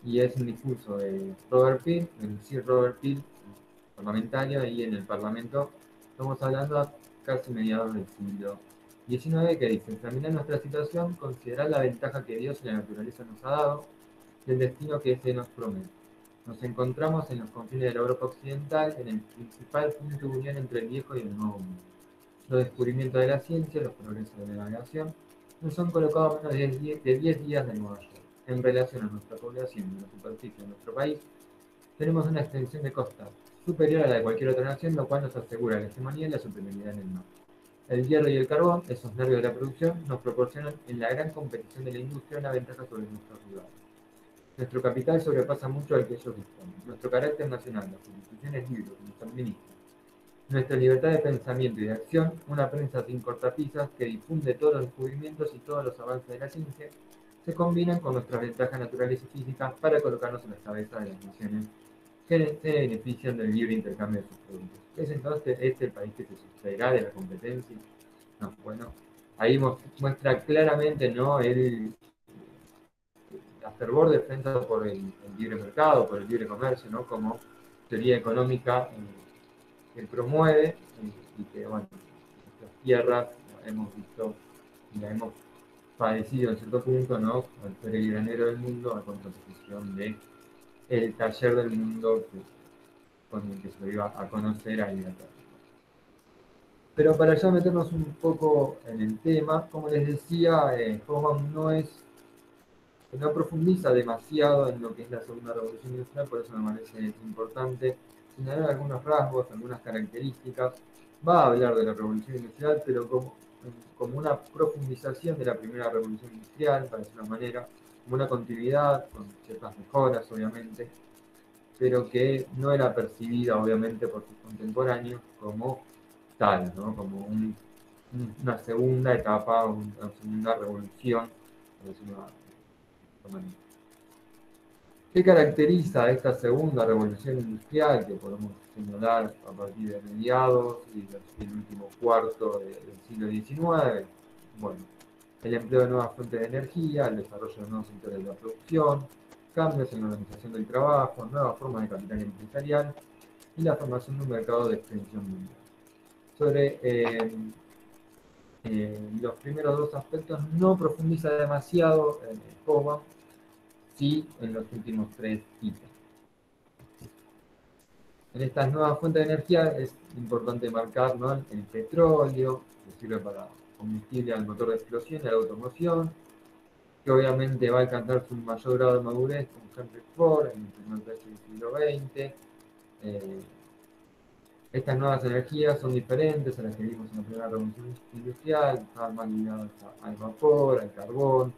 D: Y es un discurso de Robert Peel, el Sir Robert Peel, parlamentario, y en el Parlamento estamos hablando a casi mediados del siglo XIX, que dice: examinar nuestra situación, considerar la ventaja que Dios y la naturaleza nos ha dado y el destino que se nos promete. Nos encontramos en los confines de la Europa occidental, en el principal punto de unión entre el viejo y el nuevo mundo. Los descubrimientos de la ciencia, los progresos de la navegación, nos han colocado a menos de 10 días de Nueva York. En relación a nuestra población y la superficie de nuestro país, tenemos una extensión de costa superior a la de cualquier otra nación, lo cual nos asegura la hegemonía y la superioridad en el mar. El hierro y el carbón, esos nervios de la producción, nos proporcionan en la gran competición de la industria una ventaja sobre nuestros rivales. Nuestro capital sobrepasa mucho al que ellos disponen. Nuestro carácter nacional, las instituciones libres que nos administran, nuestra libertad de pensamiento y de acción, una prensa sin cortapisas que difunde todos los descubrimientos y todos los avances de la ciencia, se combinan con nuestras ventajas naturales y físicas para colocarnos en las cabezas de las naciones que se benefician del libre intercambio de sus productos. ¿Es entonces este el país que se sustraerá de la competencia? No, bueno, ahí muestra claramente, ¿no?, la fervor defensa por el libre mercado, por el libre comercio, ¿no?, como teoría económica que promueve, y que, bueno, nuestras tierras la hemos visto y la hemos padecido en cierto punto, ¿no?, al ser el granero del mundo, a contraposición de el taller del mundo con el que se lo iba a conocer a Inglaterra. Pero para ya meternos un poco en el tema, como les decía, Hoffman no profundiza demasiado en lo que es la Segunda Revolución Industrial, por eso me parece importante señalar algunos rasgos, algunas características. Va a hablar de la Revolución Industrial, pero como una profundización de la Primera Revolución Industrial, para decirlo de una manera, como una continuidad, con ciertas mejoras, obviamente, pero que no era percibida, obviamente, por sus contemporáneos como tal, ¿no?, como una segunda etapa, una segunda revolución, por decirlo de alguna manera. ¿Qué caracteriza esta segunda revolución industrial que podemos señalar a partir de mediados y del último cuarto del siglo XIX? Bueno, el empleo de nuevas fuentes de energía, el desarrollo de nuevos sectores de la producción, cambios en la organización del trabajo, nuevas formas de capital empresarial y la formación de un mercado de extensión mundial. Sobre los primeros dos aspectos no profundiza demasiado en Hohmann, sí en los últimos tres ítems. En estas nuevas fuentes de energía es importante marcar, ¿no?, el petróleo, que sirve para combustible al motor de explosión y a la automoción, que obviamente va a alcanzar su mayor grado de madurez con Henry Ford en el primer tercio del siglo XX. Estas nuevas energías son diferentes a las que vimos en la primera revolución industrial, estaban más ligadas al vapor, al carbón.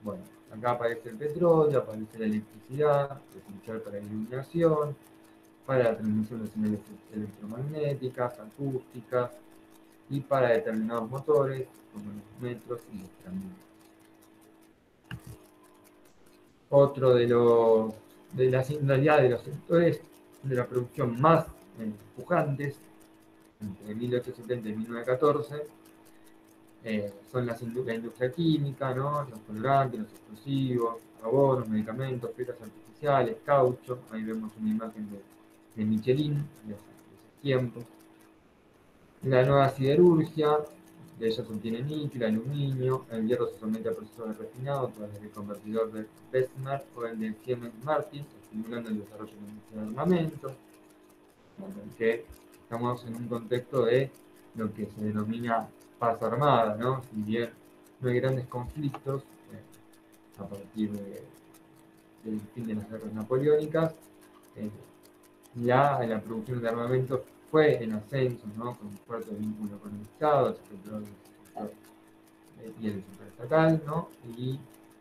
D: Bueno, acá aparece el petróleo, aparece la electricidad, esencial para la iluminación, para la transmisión de señales electromagnéticas, acústicas y para determinados motores, como los metros y los tranvías. Otro de las singularidades de los sectores de la producción más pujantes, entre 1870 y 1914, son la industria química, ¿no?, los colorantes, los explosivos, abonos, medicamentos, fibras artificiales, caucho. Ahí vemos una imagen de Michelin de esos tiempos. La nueva siderurgia, de ella se obtiene níquel, aluminio, el hierro se somete a procesos de refinado a través del convertidor de Bessemer o el de Siemens Martin, estimulando el desarrollo de la industria de armamento. Que estamos en un contexto de lo que se denomina paz armada, ¿no? Si bien no hay grandes conflictos a partir del fin de las guerras napoleónicas, la producción de armamentos fue en ascenso, ¿no?, con un fuerte vínculo con el Estado, el sector y el sector estatal, ¿no? Y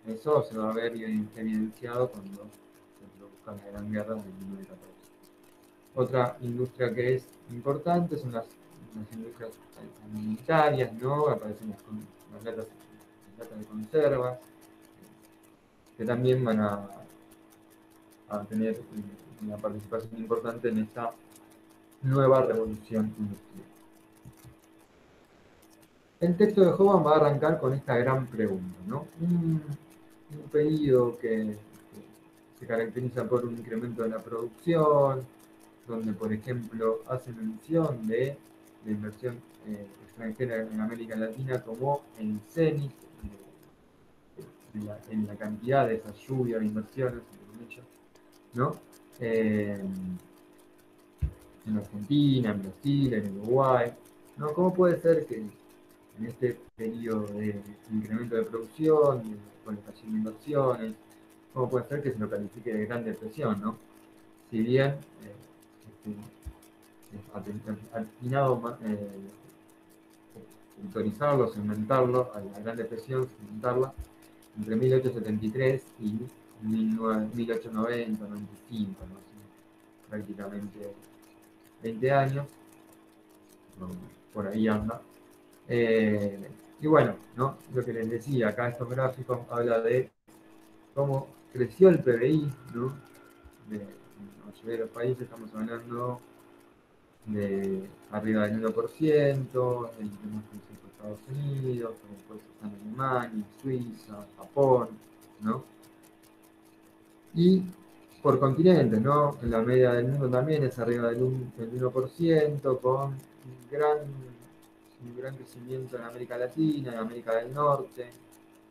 D: eso se va a ver evidenciado cuando se produzca la Gran Guerra de 1914. Otra industria que es importante son las industrias alimentarias, ¿no? Aparecen las latas de conservas, que también van a tener una participación importante en esta nueva revolución industrial. El texto de Hohmann va a arrancar con esta gran pregunta, ¿no? Un periodo que se caracteriza por un incremento de la producción, donde, por ejemplo, hace mención de la inversión extranjera en América Latina como el cenit en la cantidad de esa lluvia de inversiones, ¿no? En Argentina, en Brasil, en Uruguay, ¿no? ¿Cómo puede ser que en este periodo de incremento de producción, de colocación de inversiones, cómo puede ser que se lo califique de Gran Depresión, ¿no? Si bien atinado autorizarlo, segmentarlo a la Gran Depresión, segmentarla entre 1873 y 1890, 95, ¿no? Prácticamente 20 años, por ahí anda. Y bueno, ¿no?, lo que les decía, acá estos gráficos habla de cómo creció el PBI, ¿no?, de la mayoría de los países. Estamos hablando de arriba del 1%, el que más creció fue Estados Unidos, después están Alemania, Suiza, Japón, ¿no? Y por continentes, ¿no? En la media del mundo también es arriba del 1%, con un gran crecimiento en América Latina, en América del Norte,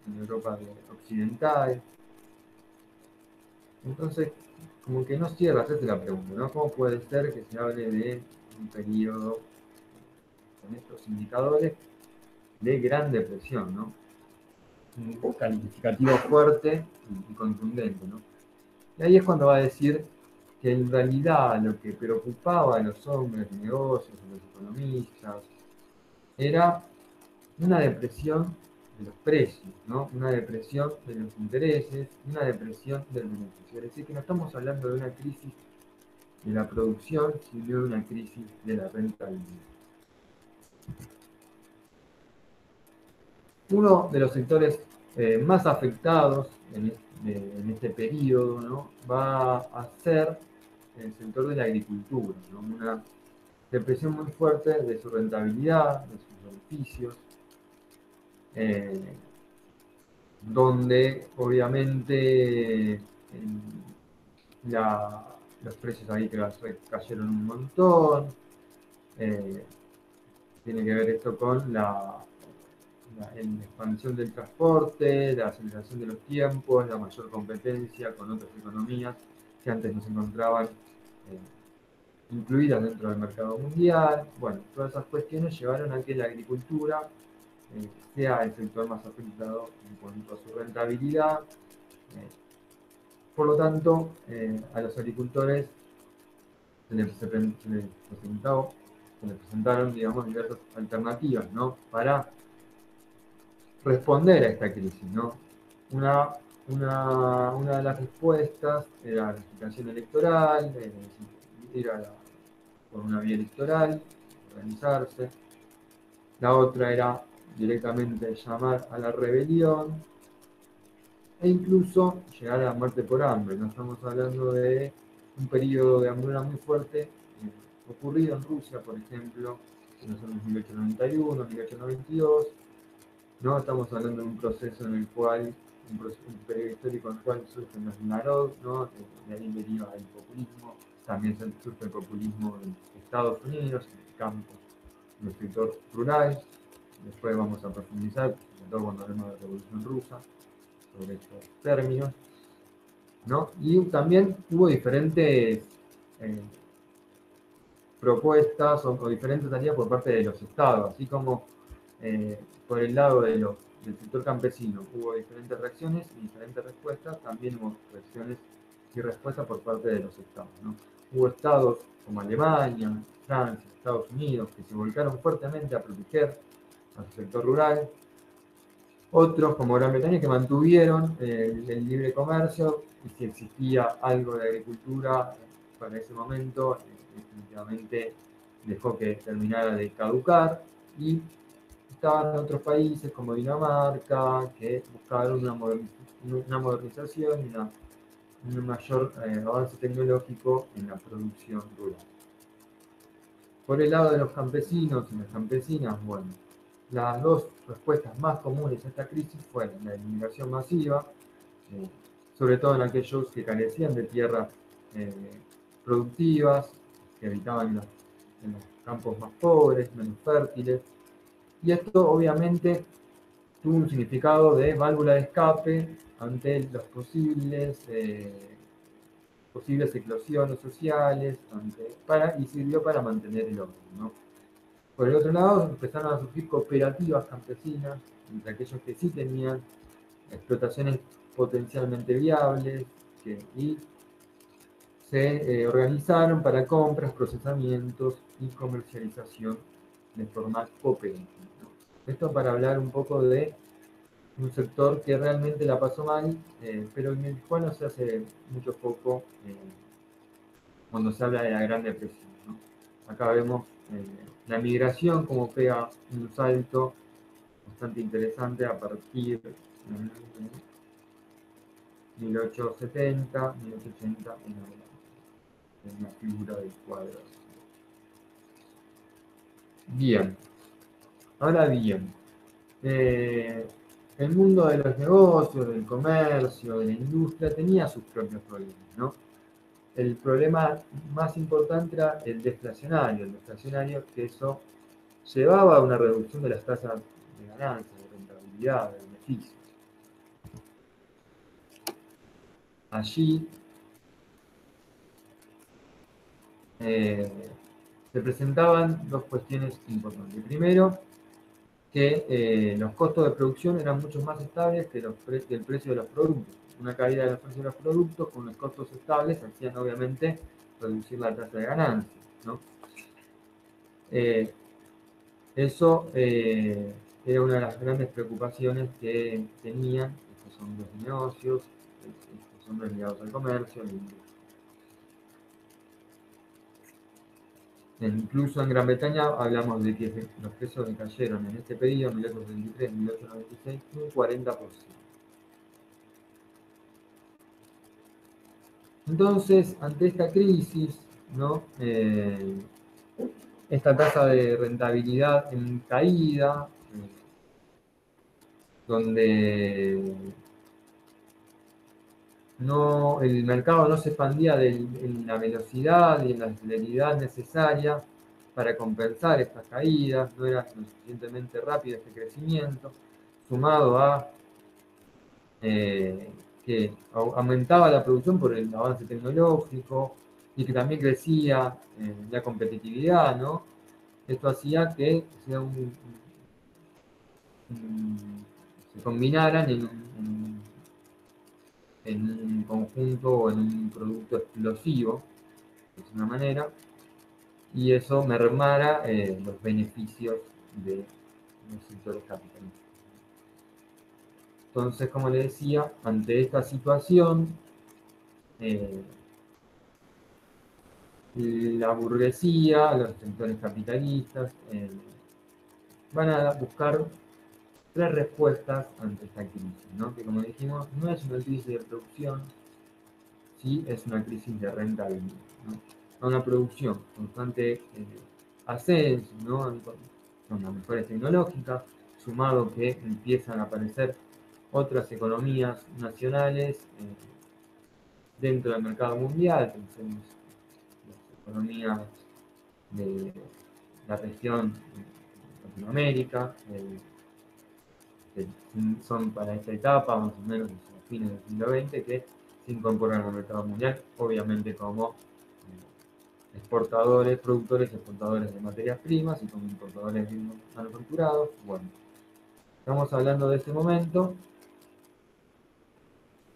D: en Europa occidental. Entonces, como que no cierra, esa es la pregunta, ¿no? ¿Cómo puede ser que se hable de un periodo con estos indicadores de Gran Depresión, ¿no? Un calificativo fuerte y contundente, ¿no? Y ahí es cuando va a decir que en realidad lo que preocupaba a los hombres de negocios, a los economistas, era una depresión de los precios, ¿no? Una depresión de los intereses, una depresión del beneficio. Es decir, que no estamos hablando de una crisis de la producción, sino de una crisis de la rentabilidad. Uno de los sectores más afectados en este periodo, ¿no?, va a ser el sector de la agricultura, ¿no? Una depresión muy fuerte de su rentabilidad, de sus beneficios, donde obviamente los precios agrícolas cayeron un montón. Tiene que ver esto con la expansión del transporte, la aceleración de los tiempos, la mayor competencia con otras economías que antes no se encontraban incluidas dentro del mercado mundial. Bueno, todas esas cuestiones llevaron a que la agricultura sea el sector más afectado en cuanto a su rentabilidad. Por lo tanto, a los agricultores se les presentaron, digamos, diversas alternativas, ¿no?, para responder a esta crisis, ¿no? Una de las respuestas era la agitación electoral, ir por una vía electoral, organizarse. La otra era directamente llamar a la rebelión e incluso llegar a la muerte por hambre. No estamos hablando de un periodo de hambruna muy fuerte ocurrido en Rusia, por ejemplo, en los años 1891, 1892. No estamos hablando de un proceso en el cual, un periodo histórico en el cual surgen los Narod, ¿no?, de ahí deriva el populismo. También surge el populismo en Estados Unidos, en el campo, en el sector rural. Después vamos a profundizar, sobre todo cuando hablemos de la Revolución Rusa, sobre estos términos, ¿no? Y también hubo diferentes propuestas o diferentes tareas por parte de los estados, así como por el lado del sector campesino hubo diferentes reacciones y diferentes respuestas, también hubo reacciones y respuestas por parte de los estados, ¿no? Hubo estados como Alemania, Francia, Estados Unidos, que se volcaron fuertemente a proteger al sector rural. Otros, como Gran Bretaña, que mantuvieron el libre comercio, y si existía algo de agricultura para ese momento, definitivamente dejó que terminara de caducar. Y estaban otros países como Dinamarca, que buscaron una modernización y un mayor avance tecnológico en la producción rural. Por el lado de los campesinos y las campesinas, bueno, las dos respuestas más comunes a esta crisis fueron la inmigración masiva, sobre todo en aquellos que carecían de tierras productivas, que habitaban en los campos más pobres, menos fértiles. Y esto obviamente tuvo un significado de válvula de escape ante las posibles eclosiones sociales, y sirvió para mantener el orden, ¿no? Por el otro lado, empezaron a surgir cooperativas campesinas, entre aquellos que sí tenían explotaciones potencialmente viables, y se organizaron para compras, procesamientos y comercialización de forma cooperativa, ¿no? Esto para hablar un poco de un sector que realmente la pasó mal, pero en el cual no se hace mucho foco cuando se habla de la Gran Depresión, ¿no? Acá vemos la migración como pega un salto bastante interesante a partir de 1870, 1880 en adelante, en la figura del cuadro. Bien, ahora bien, el mundo de los negocios, del comercio, de la industria tenía sus propios problemas, ¿no? El problema más importante era el deflacionario, que eso llevaba a una reducción de las tasas de ganancia, de rentabilidad, de beneficios. Allí se presentaban dos cuestiones importantes. Primero, que los costos de producción eran mucho más estables que el precio de los productos. Una caída de los precios de los productos con los costos estables hacían obviamente reducir la tasa de ganancia, ¿no? Eso era una de las grandes preocupaciones que tenían estos hombres de negocios, estos hombres ligados al comercio, a la industria. Incluso en Gran Bretaña hablamos de que los precios decayeron en este periodo, 1873-1896, un 40%. Entonces, ante esta crisis, ¿no? Esta tasa de rentabilidad en caída, donde el mercado no se expandía en la velocidad y en la celeridad necesaria para compensar estas caídas, no era lo suficientemente rápido este crecimiento, sumado a que aumentaba la producción por el avance tecnológico y que también crecía la competitividad, ¿no? Esto hacía que sea se combinaran en un conjunto o en un producto explosivo, de una manera, y eso mermara los beneficios de los sectores capitalistas. Entonces, como le decía, ante esta situación, la burguesía, los sectores capitalistas, van a buscar tres respuestas ante esta crisis, ¿no? Que como dijimos, no es una crisis de producción, sí es una crisis de rentabilidad, ¿no? Una producción constante ascenso, ¿no? Con las mejores tecnológicas, sumado que empiezan a aparecer otras economías nacionales dentro del mercado mundial, pensemos las economías de la región de Latinoamérica, que son para esta etapa, más o menos a fines del siglo XX, que se incorporan al mercado mundial, obviamente como exportadores, productores, exportadores de materias primas y como importadores de manufacturados. Bueno, estamos hablando de ese momento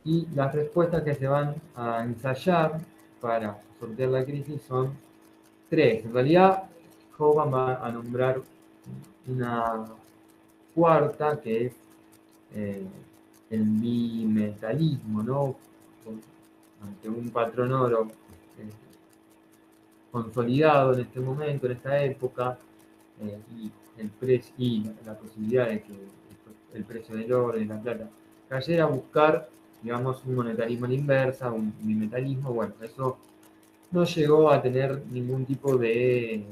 D: y las respuestas que se van a ensayar para sortear la crisis son tres. En realidad, Hogan va a nombrar una cuarta, que es el bimetalismo, ¿no? Ante un patrón oro consolidado en este momento, en esta época, y la posibilidad de que el precio del oro y la plata cayera, a buscar, digamos, un monetarismo a la inversa, un bimetalismo. Bueno, eso no llegó a tener ningún tipo de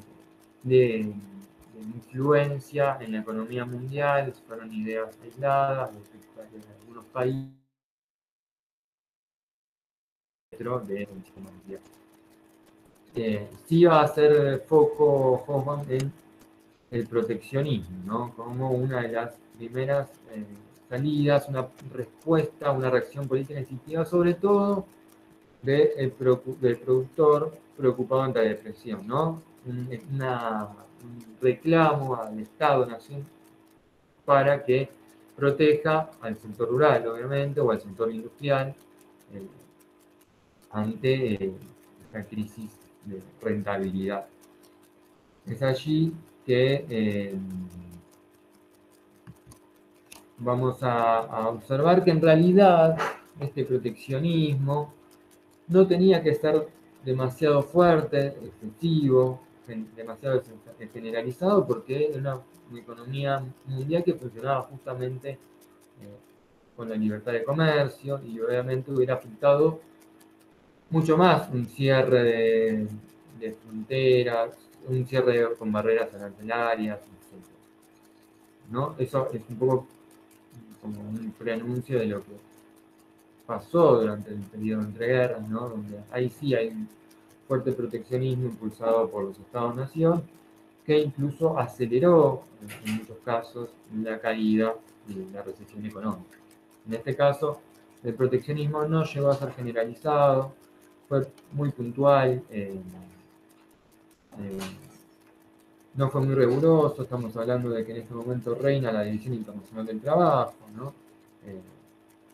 D: influencia en la economía mundial, fueron ideas aisladas de algunos países del sistema mundial. Sí va a hacer foco Hoffman en el proteccionismo, ¿no? Como una de las primeras salidas, una respuesta, una reacción política instintiva, sobre todo del productor preocupado ante la depresión, ¿no? Un reclamo al Estado-Nación para que proteja al sector rural, obviamente, o al sector industrial ante esta crisis de rentabilidad. Es allí que vamos a observar que en realidad este proteccionismo no tenía que ser demasiado fuerte, excesivo, demasiado generalizado, porque era una economía mundial que funcionaba justamente con la libertad de comercio y obviamente hubiera afectado mucho más un cierre de fronteras, un cierre con barreras arancelarias, etc., ¿no? Eso es un poco como un preanuncio de lo que pasó durante el periodo entre guerras, ¿no? Donde ahí sí hay un fuerte proteccionismo impulsado por los Estados-nación, que incluso aceleró, en muchos casos, la caída y la recesión económica. En este caso, el proteccionismo no llegó a ser generalizado, fue muy puntual, no fue muy riguroso. Estamos hablando de que en este momento reina la División Internacional del Trabajo, ¿no?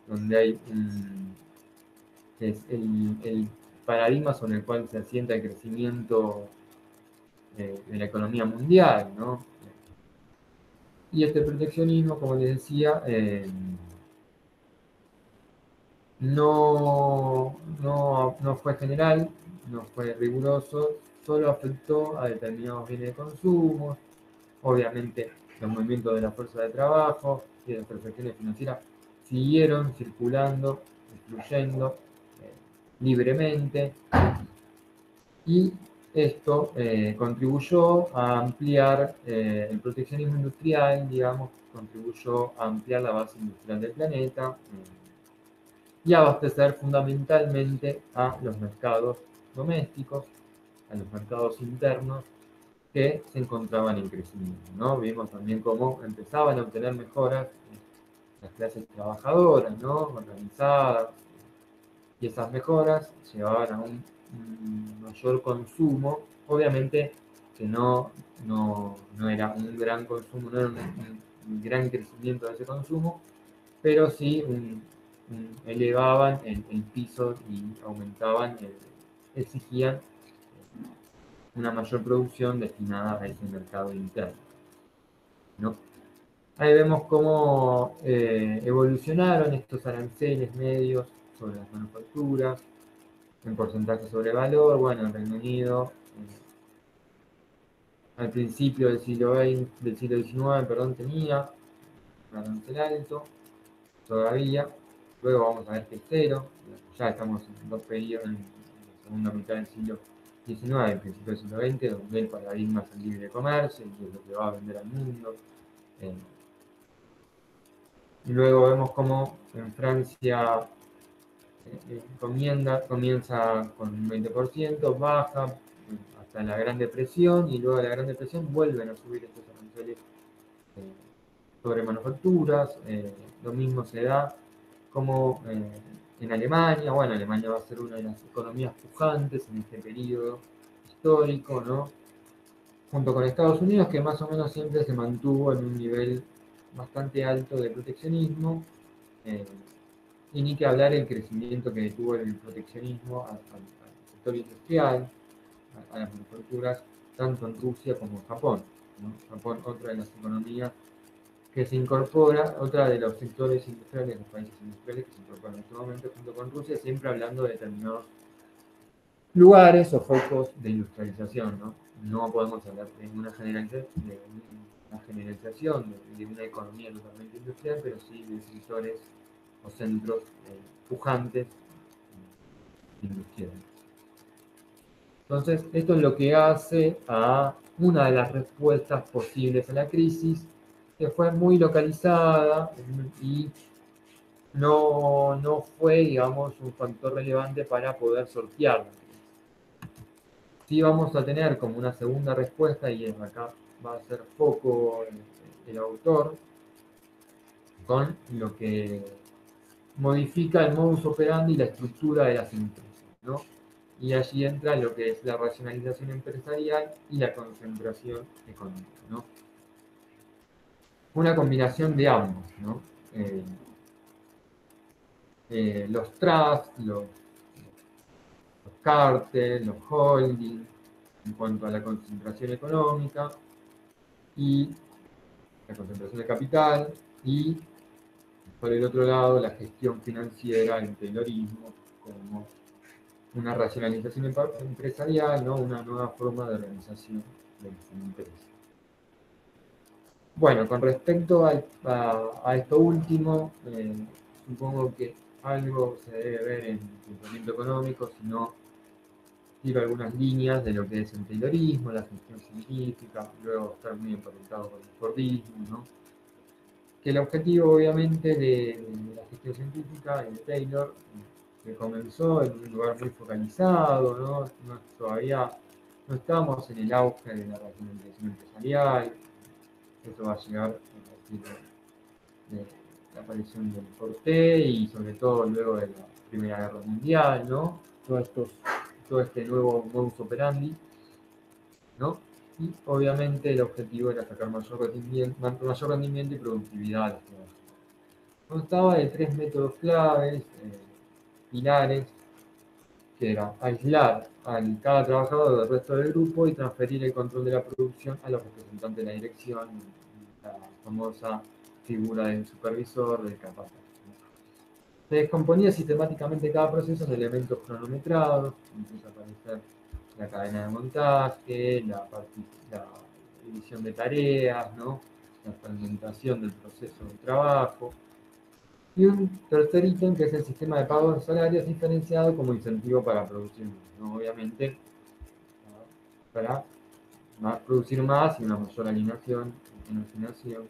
D: Donde hay es el paradigma sobre el cual se asienta el crecimiento de la economía mundial, ¿no? Y este proteccionismo, como les decía, no fue general, no fue riguroso, solo afectó a determinados bienes de consumo. Obviamente los movimientos de la fuerza de trabajo y de las transacciones financieras siguieron circulando, fluyendo libremente, y esto contribuyó a ampliar el proteccionismo industrial, digamos, contribuyó a ampliar la base industrial del planeta y a abastecer fundamentalmente a los mercados domésticos, a los mercados internos que se encontraban en crecimiento, ¿no? Vimos también cómo empezaban a obtener mejoras las clases trabajadoras, ¿no? Organizadas, y esas mejoras llevaban a un mayor consumo, obviamente que no era un gran consumo, no era un gran crecimiento de ese consumo, pero sí elevaban el piso y aumentaban, exigían una mayor producción destinada a ese mercado interno, ¿no? Ahí vemos cómo evolucionaron estos aranceles medios sobre las manufacturas, en porcentaje sobre valor. Bueno, en Reino Unido, al principio del siglo XIX, perdón, tenía un arancel alto, todavía. Luego vamos a ver que es cero. Ya estamos en dos periodos, en la segunda mitad del siglo XIX, el principio del siglo XX, donde el paradigma es el libre comercio y es lo que va a vender al mundo. Y luego vemos cómo en Francia comienza con un 20%, baja hasta la Gran Depresión, y luego de la Gran Depresión vuelven a subir estos aranceles sobre manufacturas. Lo mismo se da como en Alemania. Bueno, Alemania va a ser una de las economías pujantes en este periodo histórico, ¿no? Junto con Estados Unidos, que más o menos siempre se mantuvo en un nivel bastante alto de proteccionismo, y ni que hablar el crecimiento que tuvo el proteccionismo al sector industrial, a las manufacturas, tanto en Rusia como en Japón, ¿no? Japón, otra de las economías que se incorpora, otra de los sectores industriales, los países industriales que se incorporan en este momento junto con Rusia, siempre hablando de determinados lugares o focos de industrialización, ¿no? No podemos hablar de una generalización de una economía totalmente industrial, pero sí de sectores o centros pujantes industriales. Entonces, esto es lo que hace a una de las respuestas posibles a la crisis, que fue muy localizada y no fue, digamos, un factor relevante para poder sortearla. Sí vamos a tener como una segunda respuesta, y acá va a ser foco el autor, con lo que modifica el modus operandi y la estructura de las empresas, ¿no? Y allí entra lo que es la racionalización empresarial y la concentración económica, ¿no? Una combinación de ambos, ¿no? Los trusts, los cárteles, los holdings, en cuanto a la concentración económica y la concentración de capital, y por el otro lado la gestión financiera, el taylorismo, como una racionalización empresarial, ¿no? Una nueva forma de organización de las empresas. Bueno, con respecto a esto último, supongo que algo se debe ver en el pensamiento económico, si no tiro algunas líneas de lo que es el taylorismo, la gestión científica, luego estar muy emparentado con el fordismo, ¿no? Que el objetivo, obviamente, de la gestión científica y de Taylor, que comenzó en un lugar muy focalizado, ¿no? Todavía no estamos en el auge de la racionalización empresarial. Esto va a llegar a partir de la aparición del Corte y sobre todo luego de la Primera Guerra Mundial, ¿no? Todo este nuevo modus operandi, ¿no? Y obviamente el objetivo era sacar mayor rendimiento y productividad a los trabajadores. Constaba de tres métodos claves, pilares, que era aislar a cada trabajador del resto del grupo y transferir el control de la producción a los representantes de la dirección, la famosa figura del supervisor, del capataz. Se descomponía sistemáticamente cada proceso en elementos cronometrados, empieza a aparecer la cadena de montaje, la división de tareas, ¿no? La fragmentación del proceso de trabajo. Y un tercer ítem que es el sistema de pagos de salarios diferenciado como incentivo para producir más, ¿no? Obviamente, para producir más y una mayor alineación, afinación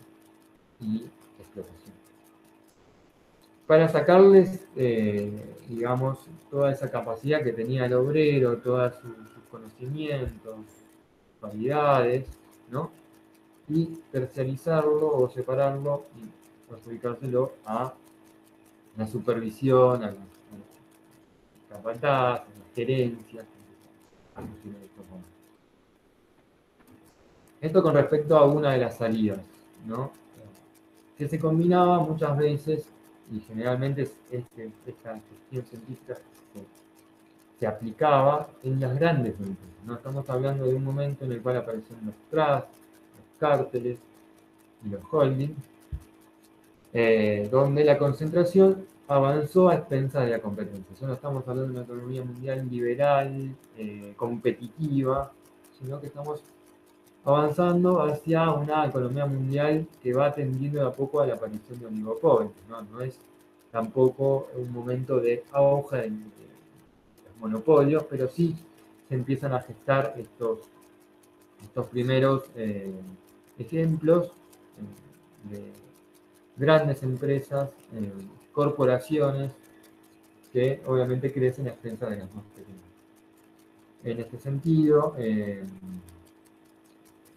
D: y explotación. Para sacarles, digamos, toda esa capacidad que tenía el obrero, todos sus conocimientos, cualidades, ¿no? Y terciarizarlo o separarlo y adjudicárselo a la supervisión, a las capataz, a las gerencias. Esto con respecto a una de las salidas, ¿no? Que se combinaba muchas veces, y generalmente esta gestión científica se aplicaba en las grandes empresas, ¿no? Estamos hablando de un momento en el cual aparecieron los trusts, los cárteles y los holdings, donde la concentración avanzó a expensas de la competencia. Ya no estamos hablando de una economía mundial liberal, competitiva, sino que estamos avanzando hacia una economía mundial que va tendiendo de a poco a la aparición de oligopolios, ¿no? No es tampoco un momento de auge de los monopolios, pero sí se empiezan a gestar estos primeros ejemplos de grandes empresas, corporaciones que obviamente crecen a expensas de las más pequeñas. En este sentido,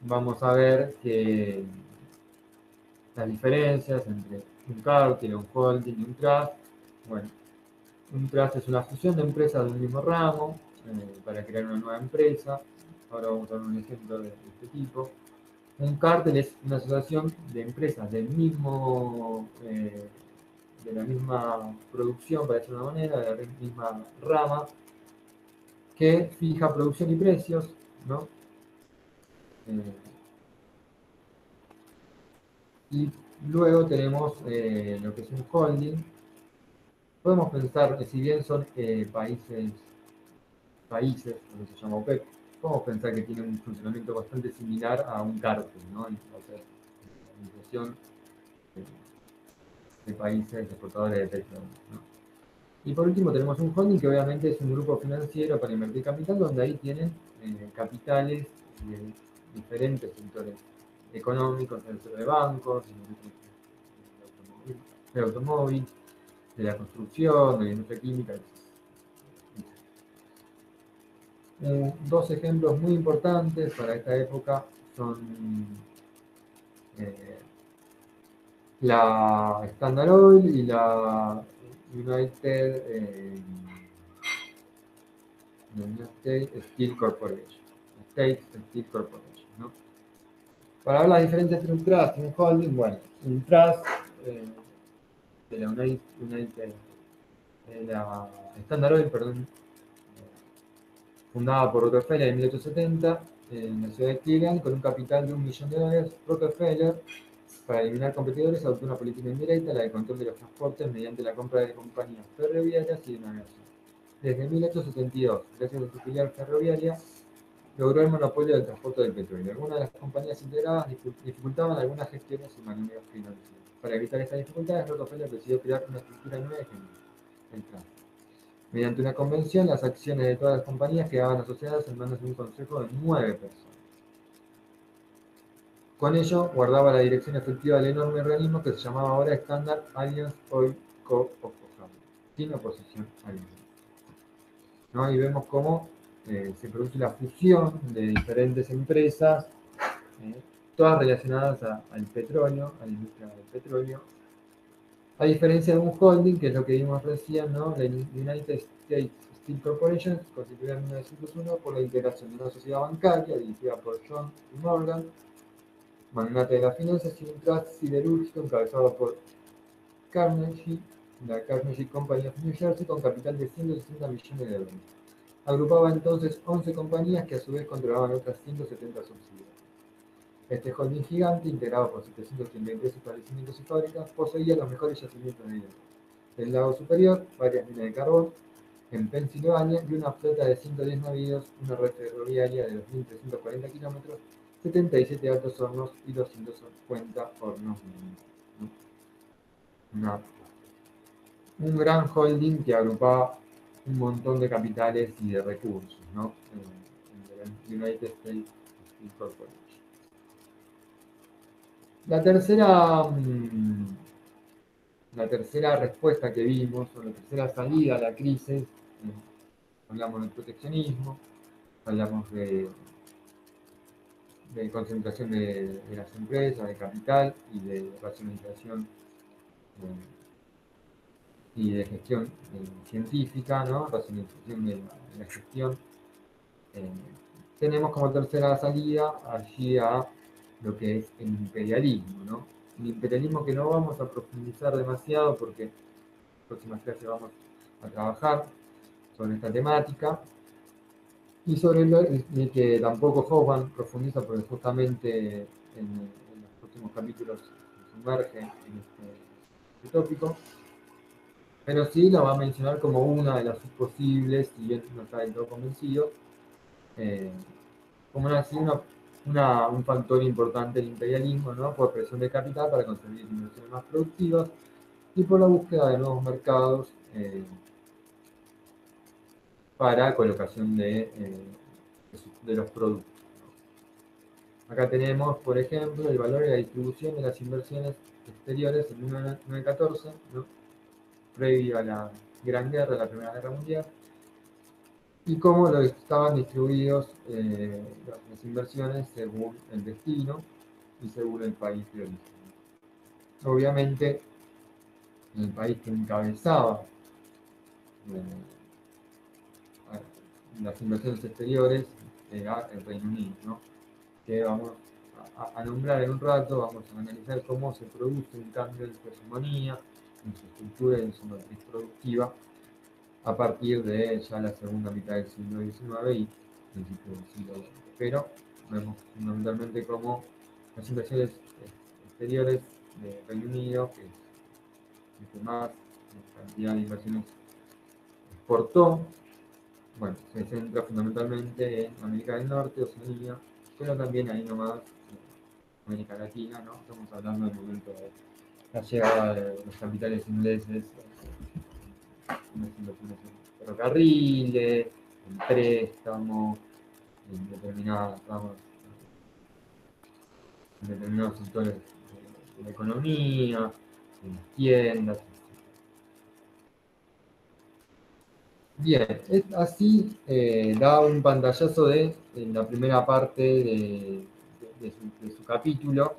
D: vamos a ver que las diferencias entre un cártel, un holding y un trust. Bueno, un trust es una fusión de empresas de un mismo ramo para crear una nueva empresa. Ahora vamos a ver un ejemplo de este tipo. Un cártel es una asociación de empresas del mismo, de la misma producción, para decirlo de una manera, de la misma rama, que fija producción y precios, ¿no? Y luego tenemos lo que es un holding. Podemos pensar que si bien son países, lo que se llama OPEP, podemos pensar que tienen un funcionamiento bastante similar a un cártel, ¿no? O sea, la organización de países exportadores de petróleo, ¿no? Y por último tenemos un holding que obviamente es un grupo financiero para invertir capital, donde ahí tienen capitales de diferentes sectores económicos, en el sector de bancos, del automóvil, de la construcción, de la industria química. Dos ejemplos muy importantes para esta época son la Standard Oil y la United Steel Corporation. State Steel Corporation, ¿no? Para ver las diferencias entre un trust y un holding, bueno, un trust de la Standard Oil, perdón, fundada por Rockefeller en 1870 en la ciudad de Cleveland, con un capital de $1 millón, Rockefeller, para eliminar competidores, adoptó una política indirecta, la de control de los transportes, mediante la compra de compañías ferroviarias y de navegación. Desde 1872, gracias a su filial ferroviaria, logró el monopolio del transporte del petróleo. Algunas de las compañías integradas dificultaban algunas gestiones y maniobras financieras. Para evitar estas dificultades, Rockefeller decidió crear una estructura nueva el tránsito. Mediante una convención, las acciones de todas las compañías quedaban asociadas en manos de un consejo de 9 personas. Con ello, guardaba la dirección efectiva del enorme organismo que se llamaba ahora Standard Alliance Oil Co. of Ohio, sin oposición alguna, ¿no? Y vemos cómo se produce la fusión de diferentes empresas, todas relacionadas al petróleo, a la industria del petróleo, a diferencia de un holding, que es lo que vimos recién, ¿no? La United States Steel Corporation, constituida en 1901 por la integración de una sociedad bancaria dirigida por John y Morgan, magnate de las finanzas, y un trust siderúrgico encabezado por Carnegie, la Carnegie Company of New Jersey, con capital de $160 millones. Agrupaba entonces 11 compañías que a su vez controlaban otras 170 subsidiarias. Este holding gigante, integrado por 733 establecimientos y fábricas, poseía los mejores yacimientos de hierro del lago superior, varias minas de carbón, en Pensilvania y una flota de 110 navíos, una red ferroviaria de 2.340 kilómetros, 77 altos hornos y 250 hornos mínimos, ¿no? Un gran holding que agrupaba un montón de capitales y de recursos, ¿no? En United States Steel Corporation. La tercera respuesta que vimos, o la tercera salida a la crisis, hablamos del proteccionismo, hablamos de concentración de las empresas, de capital y de racionalización y de gestión científica, ¿no? Racionalización de la gestión. Tenemos como tercera salida allí a lo que es el imperialismo, ¿no? El imperialismo que no vamos a profundizar demasiado porque en las próximas clases vamos a trabajar sobre esta temática y sobre el que tampoco Hoffman profundiza porque justamente en los próximos capítulos se sumerge en este tópico, pero sí lo va a mencionar como una de las posibles, si bien no está del todo convencido, como un factor importante del imperialismo, ¿no? Por presión de capital para conseguir inversiones más productivas y por la búsqueda de nuevos mercados para colocación de los productos, ¿no? Acá tenemos, por ejemplo, el valor y la distribución de las inversiones exteriores en 1914, ¿no? Previo a la Gran Guerra, la Primera Guerra Mundial, y cómo estaban distribuidos las inversiones según el destino y según el país de origen. Obviamente, el país que encabezaba las inversiones exteriores era el Reino Unido, ¿no? Que vamos a nombrar en un rato, vamos a analizar cómo se produce un cambio en su hegemonía, en su estructura y en su matriz productiva a partir de ya la segunda mitad del siglo XIX y principios del siglo XX. Pero vemos fundamentalmente cómo las inversiones exteriores de Reino Unido, que es el que más cantidad de inversiones exportó, bueno, se centra fundamentalmente en América del Norte, Oceanía, pero también ahí nomás América Latina, ¿no? Estamos hablando del momento de la llegada de los capitales ingleses, unas inversiones en ferrocarriles, en préstamos, en determinados sectores de la economía, en las tiendas. Bien, así da un pantallazo de la primera parte de su capítulo,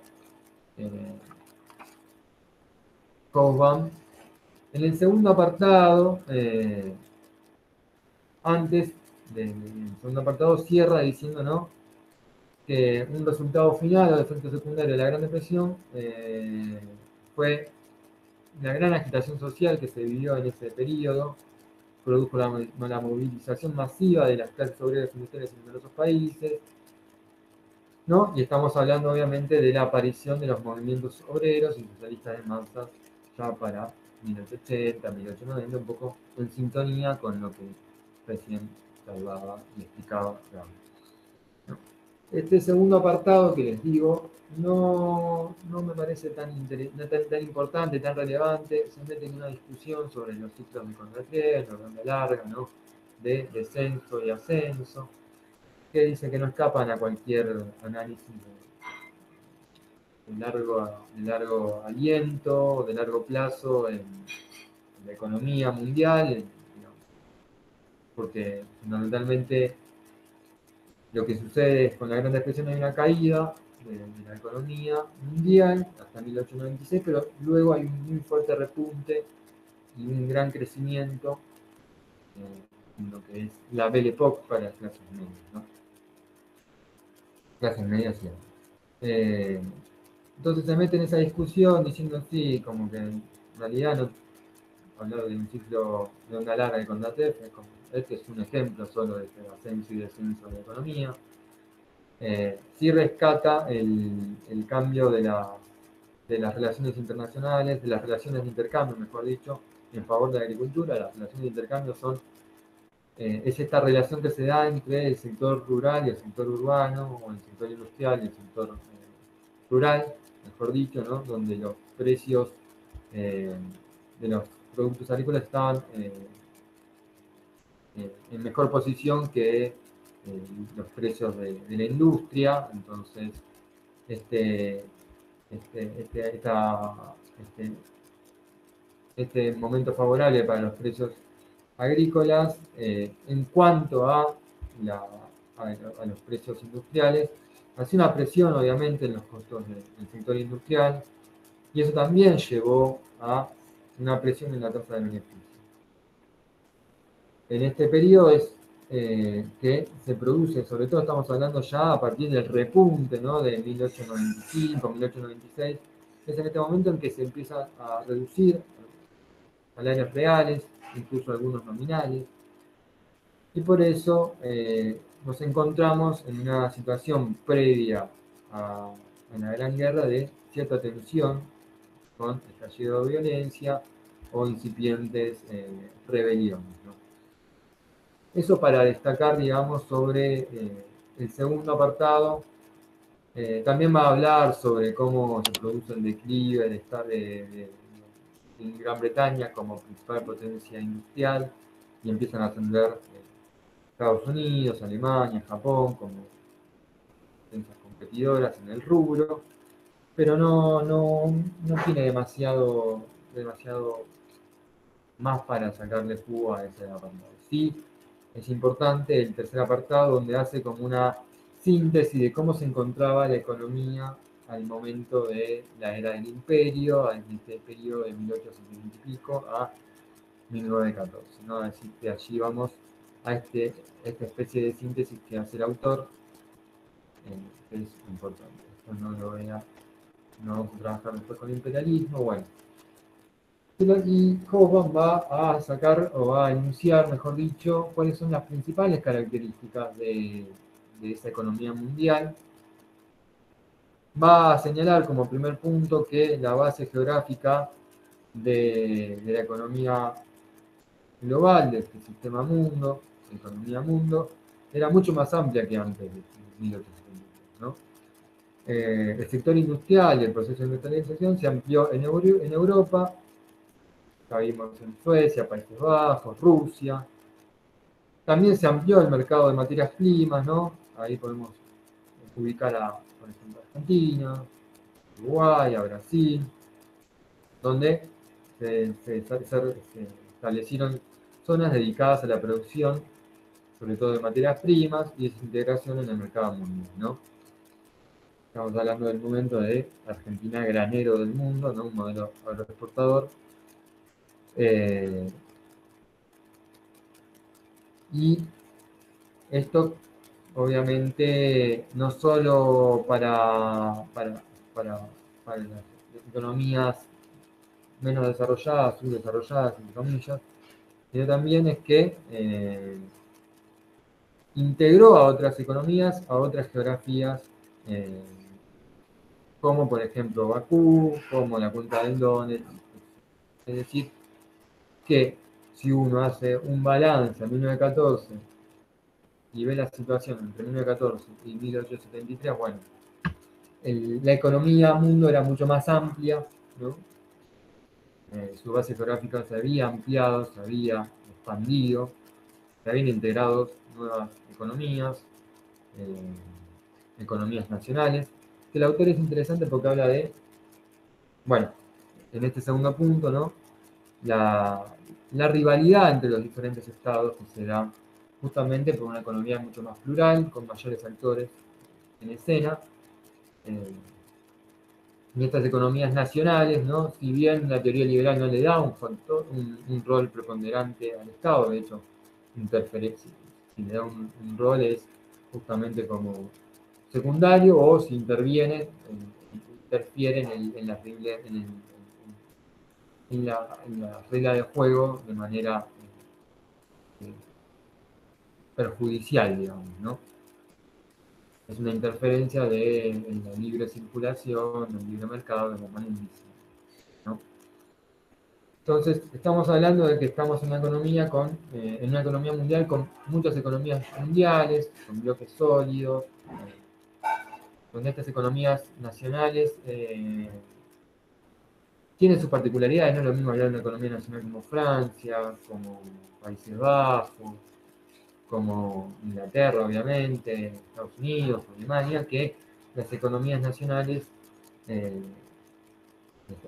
D: Kaufman. En el segundo apartado, antes del segundo apartado, cierra diciendo, ¿no?, que un resultado final o efecto secundario de la Gran Depresión fue la gran agitación social que se vivió en ese periodo, produjo la movilización masiva de las clases obreras industriales en numerosos países, ¿no? Y estamos hablando obviamente de la aparición de los movimientos obreros y socialistas de masas ya para 1880, 1890, un poco en sintonía con lo que recién salvaba y explicaba. ¿No? Este segundo apartado que les digo no me parece tan importante, tan relevante. Se mete en una discusión sobre los ciclos de Kondratiev, la banda larga, ¿no?, de descenso y ascenso, que dice que no escapan a cualquier análisis de largo aliento, de largo plazo en la economía mundial, digamos, porque fundamentalmente lo que sucede es con la Gran Depresión hay una caída de la economía mundial hasta 1896, pero luego hay un muy fuerte repunte y un gran crecimiento en lo que es la Belle Époque para las clases medias, ¿no? Clases medias siempre. Entonces se mete en esa discusión diciendo así, como que en realidad no hablar de un ciclo de onda larga de Kondratiev, este es un ejemplo solo de este ascenso y descenso de la economía. Sí rescata el cambio de las relaciones internacionales, de las relaciones de intercambio, mejor dicho, en favor de la agricultura. Las relaciones de intercambio son es esta relación que se da entre el sector rural y el sector urbano, o el sector industrial y el sector rural, mejor dicho, ¿no? Donde los precios de los productos agrícolas estaban en mejor posición que los precios de la industria. Entonces, este, este momento favorable para los precios agrícolas en cuanto a los precios industriales, hace una presión obviamente en los costos del sector industrial, y eso también llevó a una presión en la tasa de beneficio. En este periodo es que se produce, sobre todo estamos hablando ya a partir del repunte, ¿no? De 1895, 1896, es en este momento en que se empieza a reducir salarios reales, incluso algunos nominales, y por eso nos encontramos en una situación previa a la Gran Guerra de cierta tensión con estallido de violencia o incipientes rebeliones, ¿no? Eso para destacar, digamos, sobre el segundo apartado. También va a hablar sobre cómo se produce el declive del Estado de Gran Bretaña como principal potencia industrial, y empiezan a ascender Estados Unidos, Alemania, Japón como potencias competidoras en el rubro, pero no tiene demasiado más para sacarle jugo a ese apartado. Sí, es importante el tercer apartado, donde hace como una síntesis de cómo se encontraba la economía al momento de la era del imperio, en este periodo de 1870 y pico a 1914, ¿no? Así que allí vamos a esta especie de síntesis que hace el autor, que es importante. Esto no vamos a trabajar después con el imperialismo, bueno. Y Hoffman va a sacar, o va a enunciar, mejor dicho, cuáles son las principales características de esa economía mundial. Va a señalar como primer punto que la base geográfica de la economía global, de este sistema mundo, de economía mundo, era mucho más amplia que antes de 1873, ¿no? El sector industrial y el proceso de industrialización se amplió en Europa. Acá vimos en Suecia, Países Bajos, Rusia. También se amplió el mercado de materias primas, ¿no? Ahí podemos ubicar por ejemplo, a Argentina, Uruguay, a Brasil, donde se establecieron zonas dedicadas a la producción, sobre todo de materias primas, y esa integración en el mercado mundial, ¿no? Estamos hablando del momento de Argentina, granero del mundo, ¿no? Un modelo agroexportador. Y esto, obviamente, no solo para las economías menos desarrolladas, subdesarrolladas, entre comillas, sino también es que integró a otras economías, a otras geografías, como por ejemplo Bakú, como la Cuenca del Donetsk. Es decir, que si uno hace un balance en 1914 y ve la situación entre 1914 y 1873, bueno, la economía mundo era mucho más amplia, ¿no? Su base geográfica se había ampliado, se había expandido, se habían integrado nuevas economías, economías nacionales, que el autor es interesante porque habla de, bueno, en este segundo punto, ¿no? La rivalidad entre los diferentes estados que se da justamente por una economía mucho más plural, con mayores actores en escena. Y estas economías nacionales, ¿no? Si bien la teoría liberal no le da un rol preponderante al Estado, de hecho, interferencia, si le da un rol es justamente como secundario, o si interviene, interfiere en la regla de juego de manera perjudicial, digamos, ¿no? Es una interferencia en la libre circulación, en el libre mercado, de la mano invisible, ¿no? Entonces, estamos hablando de que estamos en una economía en una economía mundial con muchas economías mundiales, con bloques sólidos, donde estas economías nacionales tienen sus particularidades. No es lo mismo hablar de una economía nacional como Francia, como Países Bajos, como Inglaterra, obviamente, Estados Unidos, Alemania, que las economías nacionales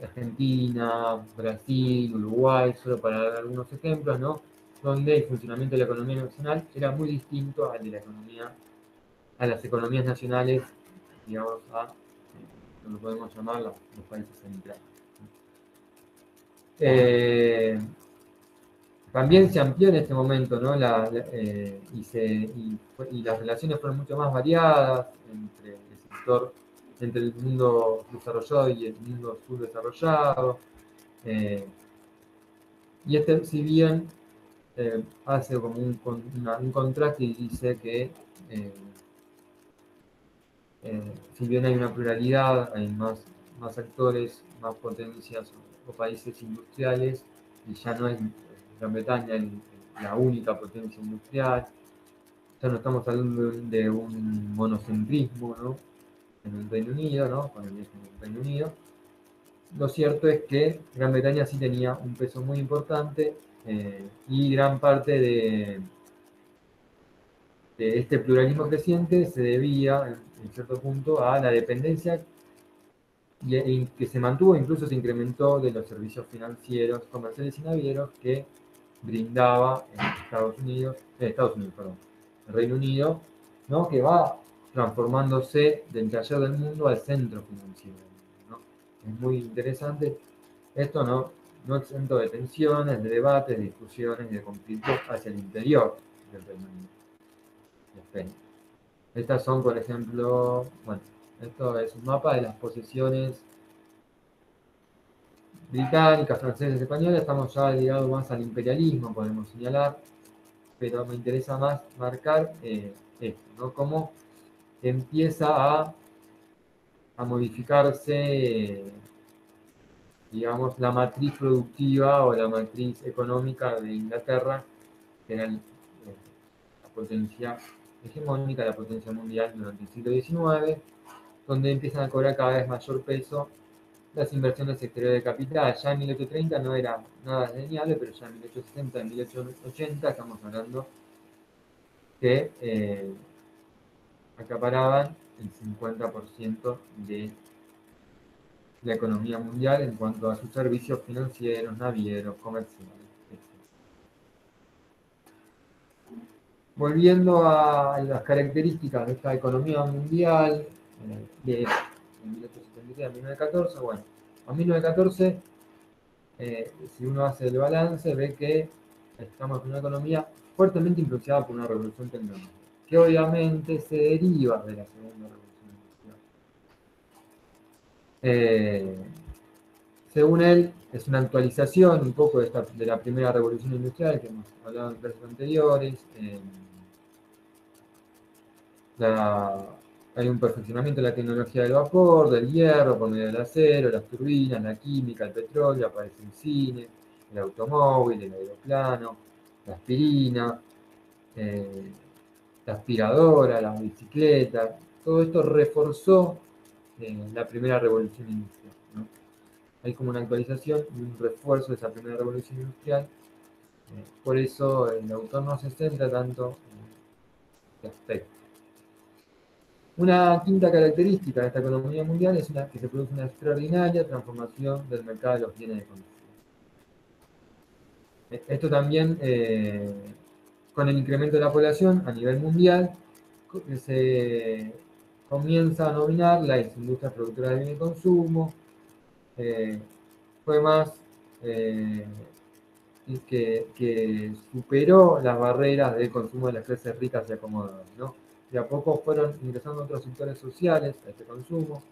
D: Argentina, Brasil, Uruguay, solo para dar algunos ejemplos, ¿no? Donde el funcionamiento de la economía nacional era muy distinto al de a las economías nacionales, digamos, lo podemos llamar los países centrales. También se amplió en este momento, ¿no? Y las relaciones fueron mucho más variadas entre el mundo desarrollado y el mundo subdesarrollado. Y si bien hace como un contraste y dice que si bien hay una pluralidad, hay más actores, más potencias o países industriales, y ya no es Gran Bretaña la única potencia industrial, ya no estamos hablando de un monocentrismo, ¿no? En el Reino Unido, ¿no? Con el eje del Reino Unido. Lo cierto es que Gran Bretaña sí tenía un peso muy importante y gran parte de este pluralismo creciente se debía, en cierto punto, a la dependencia que se mantuvo, incluso se incrementó, de los servicios financieros, comerciales y navieros que brindaba el Reino Unido, ¿no? Que va transformándose del taller del mundo al centro financiero, ¿no? Es muy interesante esto, no exento de tensiones, de debates, de discusiones y de conflictos hacia el interior del Reino Unido, de España. Estas son, por ejemplo, bueno, esto es un mapa de las posesiones británicas, francesas, españolas. Estamos ya ligados más al imperialismo, podemos señalar, pero me interesa más marcar esto, ¿no? Cómo empieza a modificarse, digamos, la matriz productiva o la matriz económica de Inglaterra, que era la potencia hegemónica, la potencia mundial durante el siglo XIX, donde empiezan a cobrar cada vez mayor peso las inversiones exteriores de capital. Ya en 1830 no era nada desdeñable, pero ya en 1860, en 1880 estamos hablando que acaparaban el 50% de la economía mundial en cuanto a sus servicios financieros, navieros, comerciales, etc. Volviendo a las características de esta economía mundial de 1873 a 1914, bueno, a 1914, si uno hace el balance, ve que estamos en una economía fuertemente influenciada por una revolución tecnológica, que obviamente se deriva de la segunda revolución industrial. Según él, es una actualización un poco de la primera revolución industrial que hemos hablado en clases anteriores. Hay un perfeccionamiento de la tecnología del vapor, del hierro, por medio del acero, las turbinas, la química, el petróleo, aparece el cine, el automóvil, el aeroplano, la aspirina, la aspiradora, la bicicleta. Todo esto reforzó la primera revolución industrial, ¿no? Hay como una actualización y un refuerzo de esa primera revolución industrial. Por eso el autor no se centra tanto en este aspecto. Una quinta característica de esta economía mundial es que se produce una extraordinaria transformación del mercado de los bienes de consumo. Esto también, con el incremento de la población a nivel mundial, se comienza a dominar las industrias productoras de bienes de consumo. Fue más que superó las barreras del consumo de las clases ricas y acomodadas, ¿no? De a poco fueron ingresando otros sectores sociales a este consumo.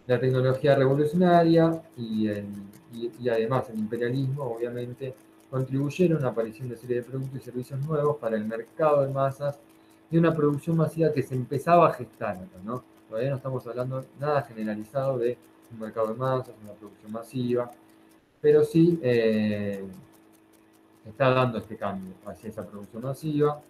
D: La tecnología revolucionaria y además el imperialismo, obviamente, contribuyeron a la aparición de serie de productos y servicios nuevos para el mercado de masas y una producción masiva que se empezaba a gestar, ¿no? Todavía no estamos hablando nada generalizado de un mercado de masas, una producción masiva, pero sí está dando este cambio hacia esa producción masiva,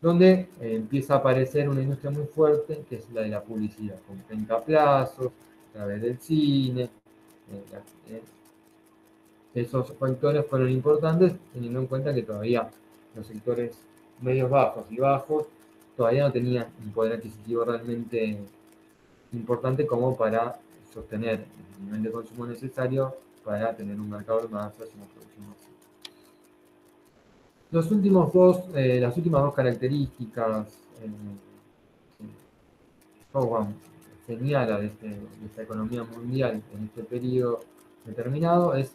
D: donde empieza a aparecer una industria muy fuerte, que es la de la publicidad, con 30 plazos, a través del cine. Esos factores fueron importantes, teniendo en cuenta que todavía los sectores medios bajos y bajos todavía no tenían un poder adquisitivo realmente importante como para sostener el nivel de consumo necesario para tener un mercado de masas y una producción masiva. Las últimas dos características que Hogan señala de esta economía mundial en este periodo determinado es,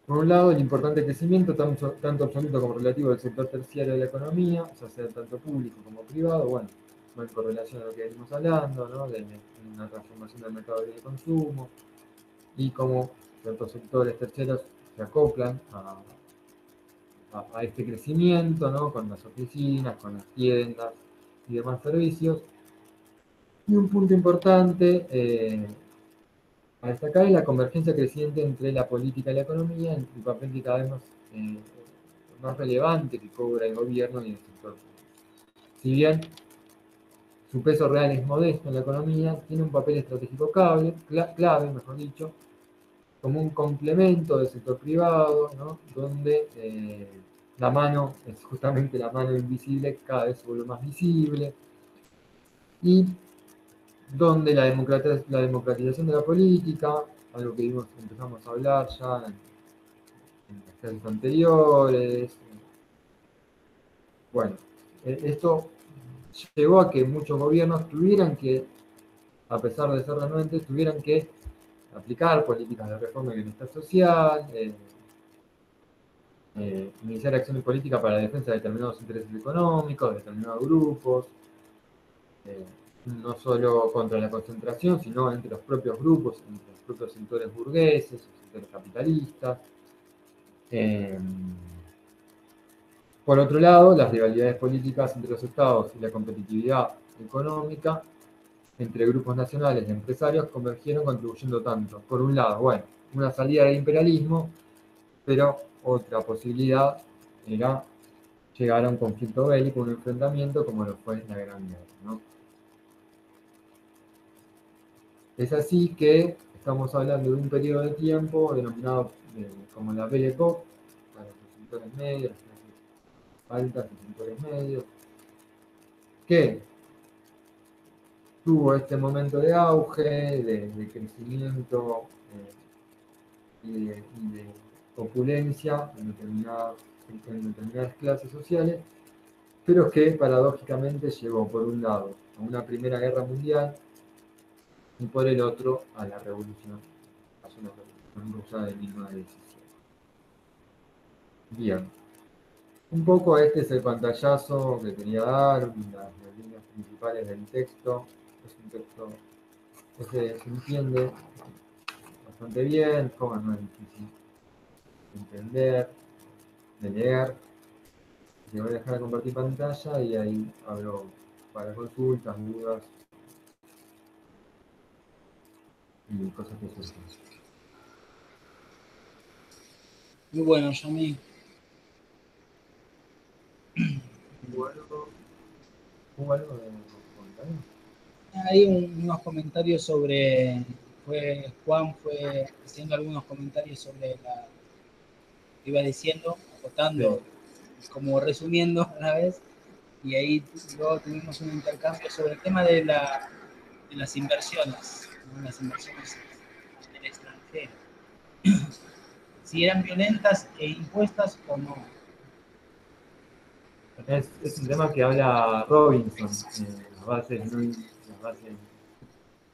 D: por un lado, el importante crecimiento, tanto absoluto como relativo, del sector terciario de la economía, ya sea tanto público como privado, bueno, va en correlación a lo que venimos hablando, ¿no? De una transformación del mercado de consumo, y cómo ciertos sectores terciarios se acoplan a este crecimiento, ¿no? Con las oficinas, con las tiendas y demás servicios. Y un punto importante a destacar es la convergencia creciente entre la política y la economía, el papel que cada vez más relevante que cobra el gobierno y el sector público. Si bien su peso real es modesto en la economía, tiene un papel estratégico clave, mejor dicho, como un complemento del sector privado, ¿no? Donde la mano es justamente la mano invisible, cada vez se vuelve más visible, y donde la democratización de la política, algo que empezamos a hablar ya en las clases anteriores, bueno, esto llevó a que muchos gobiernos tuvieran que, a pesar de ser renuentes, tuvieran que aplicar políticas de reforma y bienestar social, iniciar acciones políticas para la defensa de determinados intereses económicos, de determinados grupos, no solo contra la concentración, sino entre los propios grupos, entre los propios sectores burgueses, sectores capitalistas. Por otro lado, las rivalidades políticas entre los estados y la competitividad económica entre grupos nacionales y empresarios convergieron, contribuyendo tanto, por un lado, bueno, una salida del imperialismo, pero otra posibilidad era llegar a un conflicto bélico, un enfrentamiento como lo fue la Gran Guerra, ¿no? Es así que estamos hablando de un periodo de tiempo denominado como la Belle Époque, para los sectores medios, las clases altas y sectores medios, que tuvo este momento de auge, de crecimiento y de opulencia en determinadas clases sociales, pero que paradójicamente llevó por un lado a una Primera Guerra Mundial y por el otro a la Revolución Rusa de 1917. Bien, un poco este es el pantallazo que quería dar, las líneas principales del texto. Es un texto que se entiende bastante bien, como no es difícil de entender, de leer. Le voy a dejar de compartir pantalla y ahí abro para consultas, dudas y cosas que surgen.
A: Muy bueno, Yami.
D: ¿Hubo algo de comentario?
A: Hay unos comentarios sobre, Juan fue haciendo algunos comentarios sobre la que iba diciendo, acotando, como resumiendo a la vez, y ahí luego tuvimos un intercambio sobre el tema de las inversiones, ¿no? Las inversiones en el extranjero. Si eran violentas e impuestas o no.
D: Es un tema que habla Robinson, las bases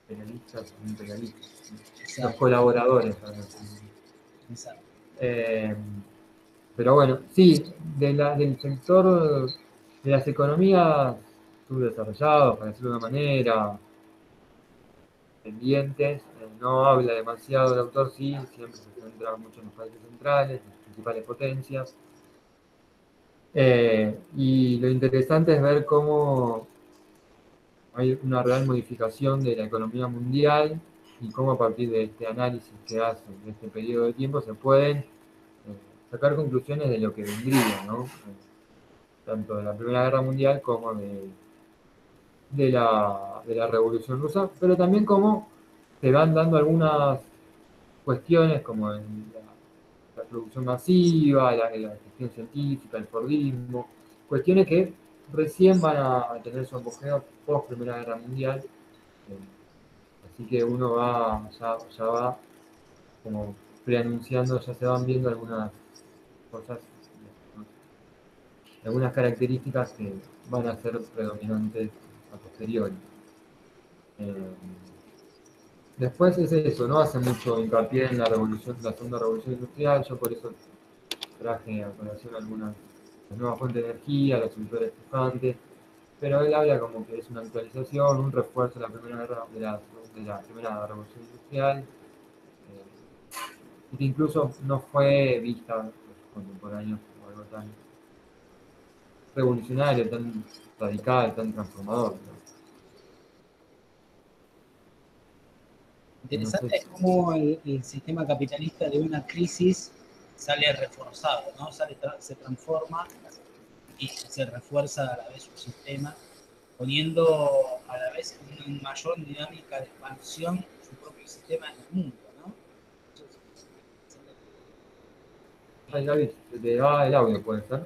D: penalistas o imperialistas,
A: Exacto.
D: los colaboradores.
A: Exacto.
D: Pero bueno, sí, del sector de las economías subdesarrolladas, para decirlo de una manera, pendientes, no habla demasiado el autor, sí, siempre se centra mucho en los países centrales, las principales potencias. Y lo interesante es ver cómo hay una real modificación de la economía mundial y cómo a partir de este análisis que hacen de este periodo de tiempo se pueden sacar conclusiones de lo que vendría, ¿no? Tanto de la Primera Guerra Mundial como de la Revolución Rusa, pero también cómo se van dando algunas cuestiones como la producción masiva, la gestión científica, el fordismo, cuestiones que recién van a tener su apogeo post Primera Guerra Mundial. Así que uno ya va como preanunciando, ya se van viendo algunas cosas, algunas características que van a ser predominantes a posteriori. Después es eso, no hace mucho hincapié en la segunda revolución industrial, yo por eso traje a colación algunas nuevas fuentes de energía, los sensores pujantes, pero él habla como que es una actualización, un refuerzo de la primera revolución industrial, y que incluso no fue vista por sus contemporáneos como algo tan revolucionario, tan radical, tan transformador, ¿no?
A: Interesante es cómo el sistema capitalista de una crisis sale reforzado, ¿no? Se transforma y se refuerza a la vez su sistema, poniendo a la vez en una mayor dinámica de expansión su propio sistema en el mundo, ¿no?
D: Ay, Gaby, se te va el audio, ¿puede ser?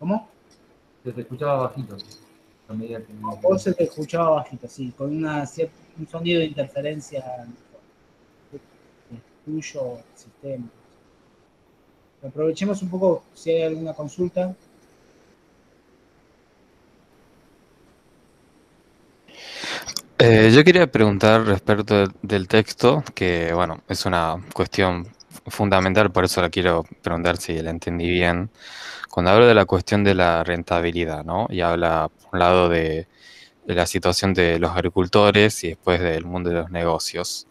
A: ¿Cómo?
D: Se te escuchaba bajito. A medida que
A: Vos se te escuchaba bajito, sí, con un sonido de interferencia tuyo, sistema. Aprovechemos un poco si hay alguna consulta.
E: Yo quería preguntar respecto del texto, que bueno, es una cuestión fundamental, por eso la quiero preguntar si la entendí bien. Cuando habla de la cuestión de la rentabilidad, ¿no? Y habla, por un lado, de la situación de los agricultores y después del mundo de los negocios.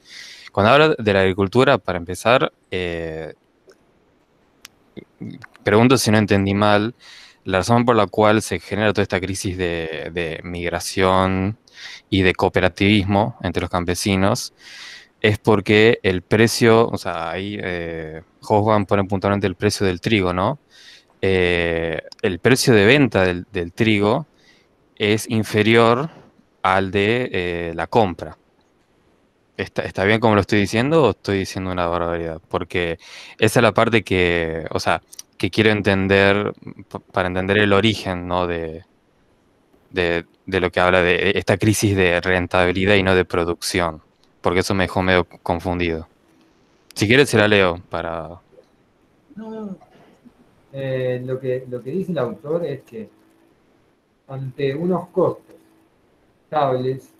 E: Cuando habla de la agricultura, para empezar, pregunto si no entendí mal, la razón por la cual se genera toda esta crisis de migración y de cooperativismo entre los campesinos es porque el precio, o sea, ahí Hobsbawm pone puntualmente el precio del trigo, ¿no? El precio de venta del trigo es inferior al de la compra. ¿Está bien como lo estoy diciendo o estoy diciendo una barbaridad? Porque esa es la parte que, o sea, que quiero entender para entender el origen, ¿no? De lo que habla de esta crisis de rentabilidad y no de producción, porque eso me dejó medio confundido. Si quieres se la leo para...
A: No,
D: lo que dice el autor es que ante unos costos estables,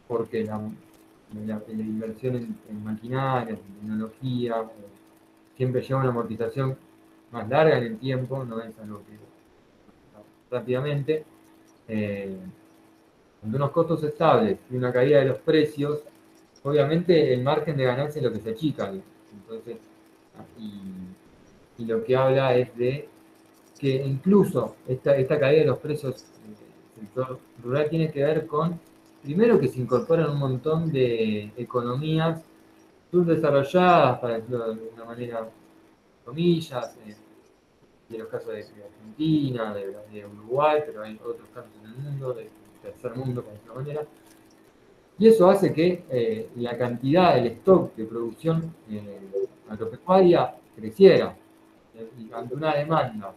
D: porque la inversión en maquinaria, en tecnología, siempre lleva una amortización más larga en el tiempo, no es algo que rápidamente, ante unos costos estables y una caída de los precios, obviamente el margen de ganancia es lo que se achica. Entonces, y lo que habla es de que incluso esta caída de los precios del sector rural tiene que ver con, primero, que se incorporan un montón de economías subdesarrolladas, para decirlo de alguna manera, comillas, de los casos de Argentina, de Uruguay, pero hay otros casos en el mundo, del tercer mundo, por decirlo de alguna manera. Y eso hace que la cantidad del stock de producción agropecuaria creciera. Y ante una demanda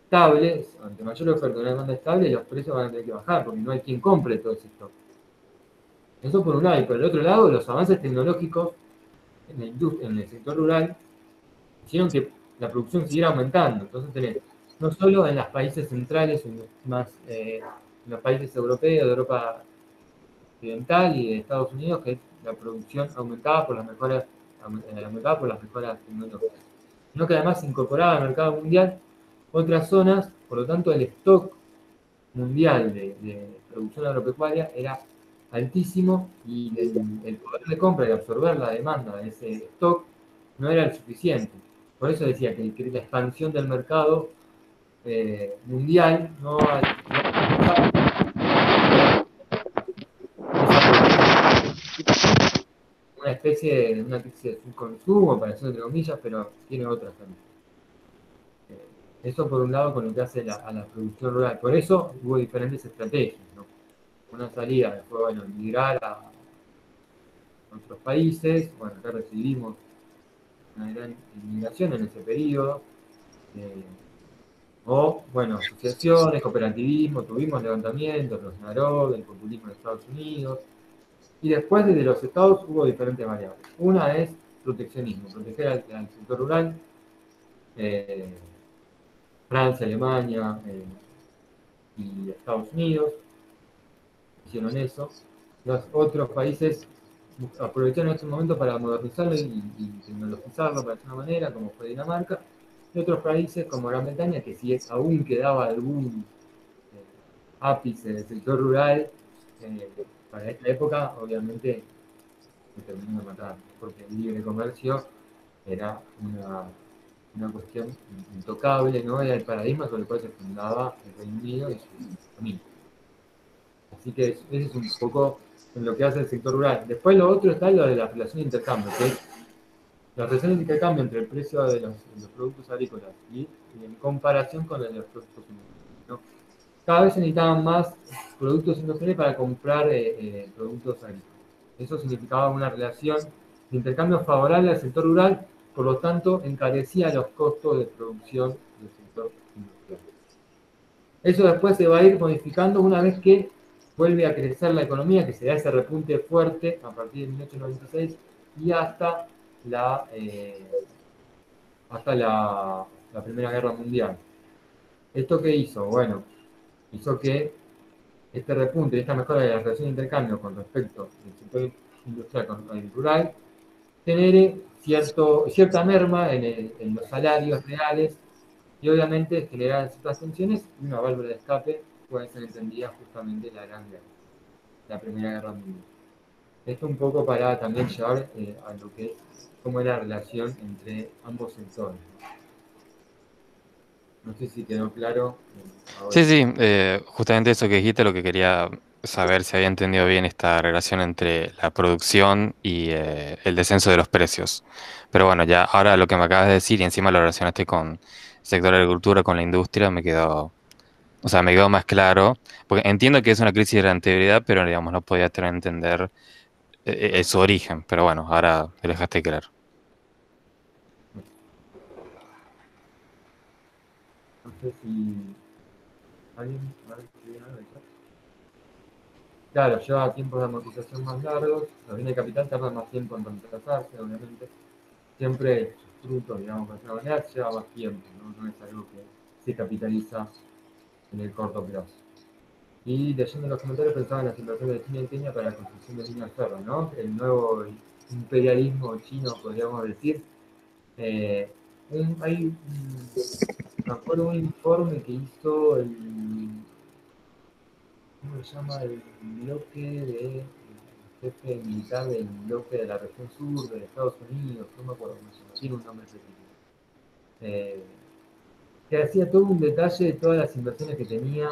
D: estable, ante mayor oferta de una demanda estable, los precios van a tener que bajar porque no hay quien compre todo ese stock. Eso por un lado. Y por el otro lado, los avances tecnológicos en el sector rural hicieron que la producción siguiera aumentando. Entonces tenés, no solo en los países centrales, más en los países europeos, de Europa occidental y de Estados Unidos, que la producción aumentaba por las mejoras tecnológicas, sino que además se incorporaba al mercado mundial otras zonas, por lo tanto el stock mundial de producción agropecuaria era altísimo y el poder de compra y absorber la demanda de ese stock no era el suficiente. Por eso decía que la expansión del mercado mundial, ¿no? Una especie de una crisis de subconsumo, para decirlo entre comillas, pero tiene otras también. Eso por un lado con lo que hace a la producción rural. Por eso hubo diferentes estrategias, ¿no? Una salida fue, bueno, migrar a otros países. Bueno, acá recibimos una gran inmigración en ese periodo. O, bueno, asociaciones, cooperativismo, tuvimos levantamientos, los Narod, el populismo en Estados Unidos. Y después desde los estados hubo diferentes variables. Una es proteccionismo, proteger al sector rural. Francia, Alemania y Estados Unidos hicieron eso. Los otros países aprovecharon este momento para modernizarlo y tecnologizarlo para una manera, como fue Dinamarca. Y otros países como Gran Bretaña, que si aún quedaba algún ápice del sector rural, para esta época obviamente se terminó de matar, porque el libre comercio era una cuestión intocable, ¿no? Era el paradigma sobre el cual se fundaba el Reino Unido y su familia. Así que ese es un poco en lo que hace el sector rural. Después lo otro está lo de la relación de intercambio, que es la relación de intercambio entre el precio de los productos agrícolas y en comparación con el de los productos industriales, ¿no? Cada vez se necesitaban más productos industriales para comprar productos agrícolas. Eso significaba una relación de intercambio favorable al sector rural, por lo tanto encarecía los costos de producción del sector industrial. Eso después se va a ir modificando una vez que vuelve a crecer la economía, que se da ese repunte fuerte a partir de 1896 y hasta la Primera Guerra Mundial. ¿Esto qué hizo? Bueno, hizo que este repunte, esta mejora de la relación de intercambio con respecto del sector industrial con el rural, genere cierta merma en los salarios reales y obviamente generar ciertas tensiones y una válvula de escape puede ser entendida justamente la Gran Guerra, la Primera Guerra Mundial. Esto un poco para también llevar a lo que es cómo es la relación entre ambos sectores. No sé si quedó claro. Ahora.
E: Sí, justamente eso que dijiste, lo que quería saber si había entendido bien esta relación entre la producción y el descenso de los precios. Pero bueno, ya ahora lo que me acabas de decir y encima lo relacionaste con el sector de la agricultura, con la industria, me quedó más claro, porque entiendo que es una crisis de rentabilidad, pero digamos no podía tener entender su origen. Pero bueno, ahora me lo dejaste claro.
D: No sé si alguien va a escribir algo. Claro, lleva tiempos de amortización más largos, los bienes de capital tardan más tiempo en reemplazarse, obviamente. Siempre sus frutos, digamos, de alguna manera, lleva más tiempo, ¿no? No es algo que se capitaliza en el corto plazo. Y leyendo los comentarios pensaba en las inversiones de China y Kenia para la construcción de líneas de ferro, ¿no? El nuevo imperialismo chino, podríamos decir. Me acuerdo un informe que hizo ¿cómo se llama? El bloque de jefe militar del bloque de la región sur de Estados Unidos, no me acuerdo cómo se llama, tiene un nombre específico. Que hacía todo un detalle de todas las inversiones que tenía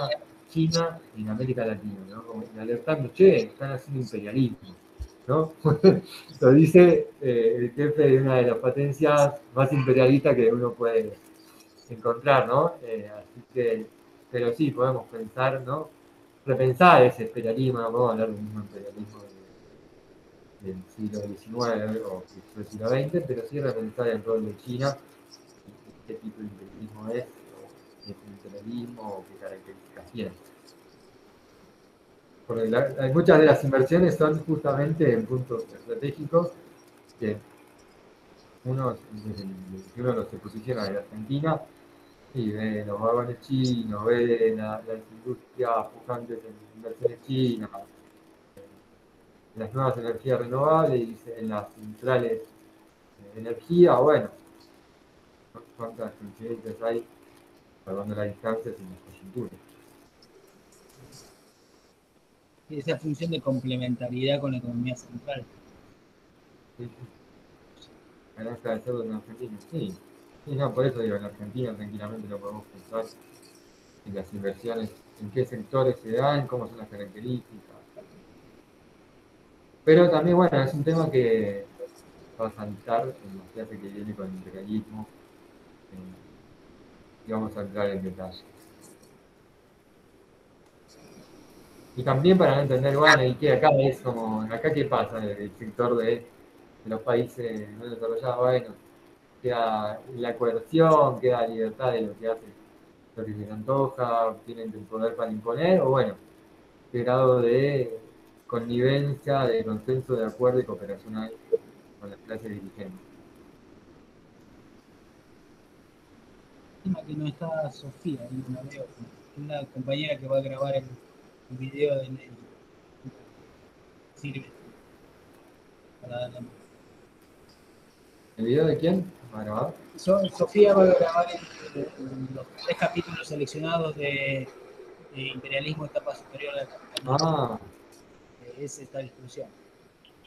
D: China en América Latina, ¿no? Como alertando, che, están haciendo imperialismo, ¿no? Lo dice el jefe de una de las potencias más imperialistas que uno puede encontrar, ¿no? Así que, pero sí, podemos pensar, ¿no? Repensar ese imperialismo, no podemos hablar del mismo imperialismo del siglo XIX o del siglo XX, pero sí repensar el rol de China y qué tipo de imperialismo es, o es un imperialismo o qué características tiene. Porque muchas de las inversiones son justamente en puntos estratégicos que uno se posiciona en Argentina y ve los vagones chinos, ve las industrias pujantes en inversiones chinas, las nuevas energías renovables y en las centrales de energía, bueno, cuántas coincidencias hay, salvando las distancias y las coyunturas.
A: Y esa función de complementariedad con la economía central.
D: Sí. Granja de cerdo en Argentina, sí. Sí, no, por eso digo, en Argentina tranquilamente lo podemos pensar en las inversiones, en qué sectores se dan, cómo son las características. Pero también, bueno, es un tema que va a saltar en la clase que viene con el imperialismo, y vamos a entrar en detalle. Y también para no entender, bueno, y que acá es como, acá qué pasa en el sector de los países no desarrollados, bueno, queda la coerción, queda la libertad de lo que hace, lo que se le antoja, tienen el poder para imponer, o bueno, qué grado de connivencia, de consenso, de acuerdo y cooperación hay con las clases dirigentes.
A: Lástima que no está Sofía, ahí no la veo. Una compañera que va a grabar el video de Nelly. Sirve para darle.
D: ¿El video de quién? ¿Va a grabar?
A: Sofía va a grabar los 3 capítulos seleccionados de Imperialismo, etapa superior al capitalismo.
D: Ah,
A: Es esta discusión.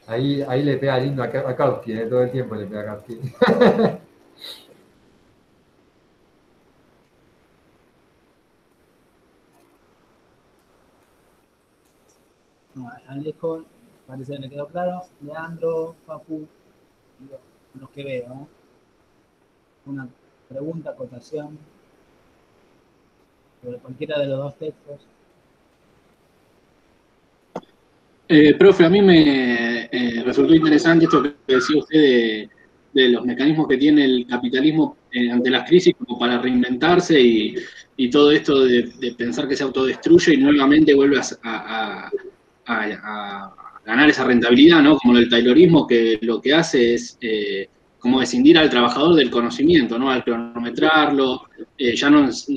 D: ahí le pega lindo a Kautsky, todo el tiempo le pega a Kautsky.
A: No, Alejo, parece que le quedó claro. Leandro, Papu, los que veo, ¿no? Una pregunta, acotación sobre cualquiera de los dos textos.
F: Profe, a mí me resultó interesante esto que decía usted de los mecanismos que tiene el capitalismo ante las crisis como para reinventarse y todo esto de pensar que se autodestruye y nuevamente vuelve a ganar esa rentabilidad, ¿no? Como el taylorismo, que lo que hace es como escindir al trabajador del conocimiento, ¿no? Al cronometrarlo, ya no es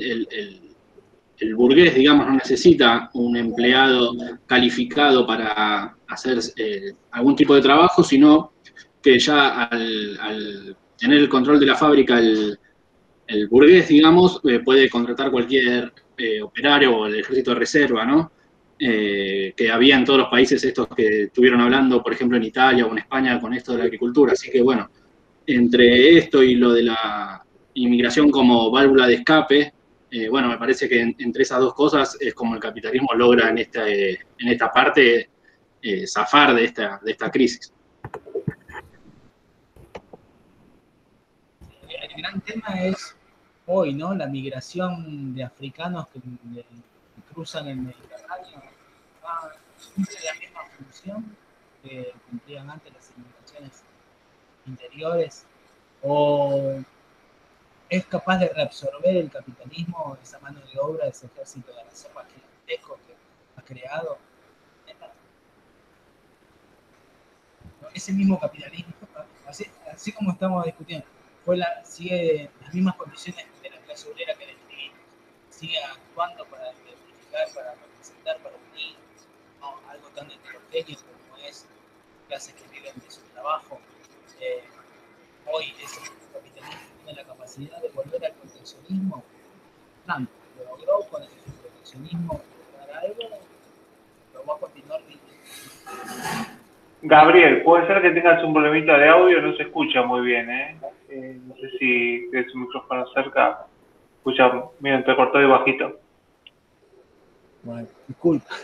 F: el burgués, digamos, no necesita un empleado calificado para hacer algún tipo de trabajo, sino que ya al tener el control de la fábrica, el burgués, digamos, puede contratar cualquier operario o el ejército de reserva, ¿no? Que había en todos los países estos que estuvieron hablando, por ejemplo, en Italia o en España, con esto de la agricultura. Así que, bueno, entre esto y lo de la inmigración como válvula de escape, bueno, me parece que entre esas dos cosas es como el capitalismo logra en esta parte zafar de esta crisis.
A: El gran tema es hoy, ¿no? La migración de africanos que cruzan el Mediterráneo. Cumple la misma función que cumplían antes las civilizaciones interiores, o es capaz de reabsorber el capitalismo, esa mano de obra, ese ejército de reserva gigantesco que ha creado. Ese mismo capitalismo, así como estamos discutiendo, sigue las mismas condiciones de la clase obrera que describimos, sigue actuando para identificar, para representar, para unir, ¿no? Algo tan heterogéneo como es clases que viven de su trabajo. Hoy ese capitalismo tiene la capacidad de volver al proteccionismo. Trump lo logró con el proteccionismo, lograr algo, lo va a continuar viviendo.
G: Gabriel, puede ser que tengas un problemita de audio, no se escucha muy bien, ¿eh? No sé si tienes un micrófono cerca, escucha medio entrecortado y bajito.
A: Bueno, disculpa.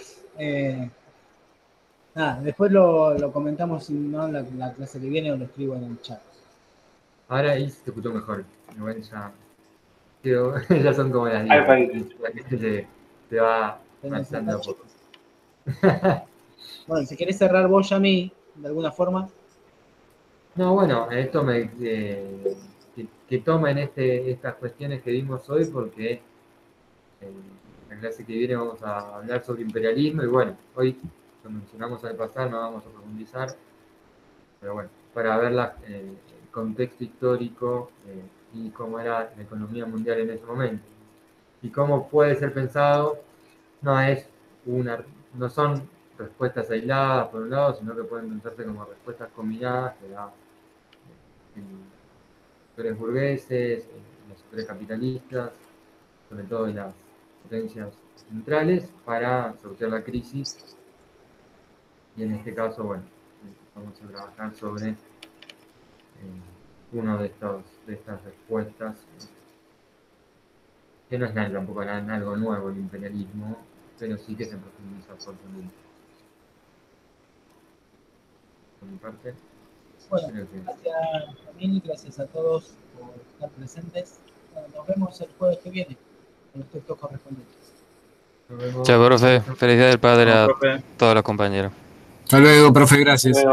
A: Después lo comentamos, ¿no? La clase que viene, o lo escribo en el chat.
D: Ahora ahí se te escuchó mejor. Igual ya son como las 10. La gente se va marchando a poco.
A: Bueno, si querés cerrar vos ya a mí, de alguna forma.
D: No, bueno, esto que tomen estas cuestiones que dimos hoy, porque en la clase que viene vamos a hablar sobre imperialismo, y bueno, hoy lo mencionamos al pasar, no vamos a profundizar, pero bueno, para ver el contexto histórico y cómo era la economía mundial en ese momento. Y cómo puede ser pensado, no son respuestas aisladas por un lado, sino que pueden pensarse como respuestas combinadas que da sectores burgueses, los sectores capitalistas, sobre todo en las potencias centrales, para sortear la crisis. Y en este caso, bueno, vamos a trabajar sobre una de estas respuestas que no es nada, tampoco algo nuevo el imperialismo, pero sí que se profundiza fuertemente. Por mi parte,
A: Bueno,
D: creo que
A: gracias Camille, gracias a todos por estar presentes. Bueno, nos vemos el jueves que viene con los textos correspondientes.
D: nos vemos.
E: Chao, profe. Felicidades del padre
F: No,
E: a
F: profe.
E: todos los compañeros.
H: Hasta luego, profe, gracias.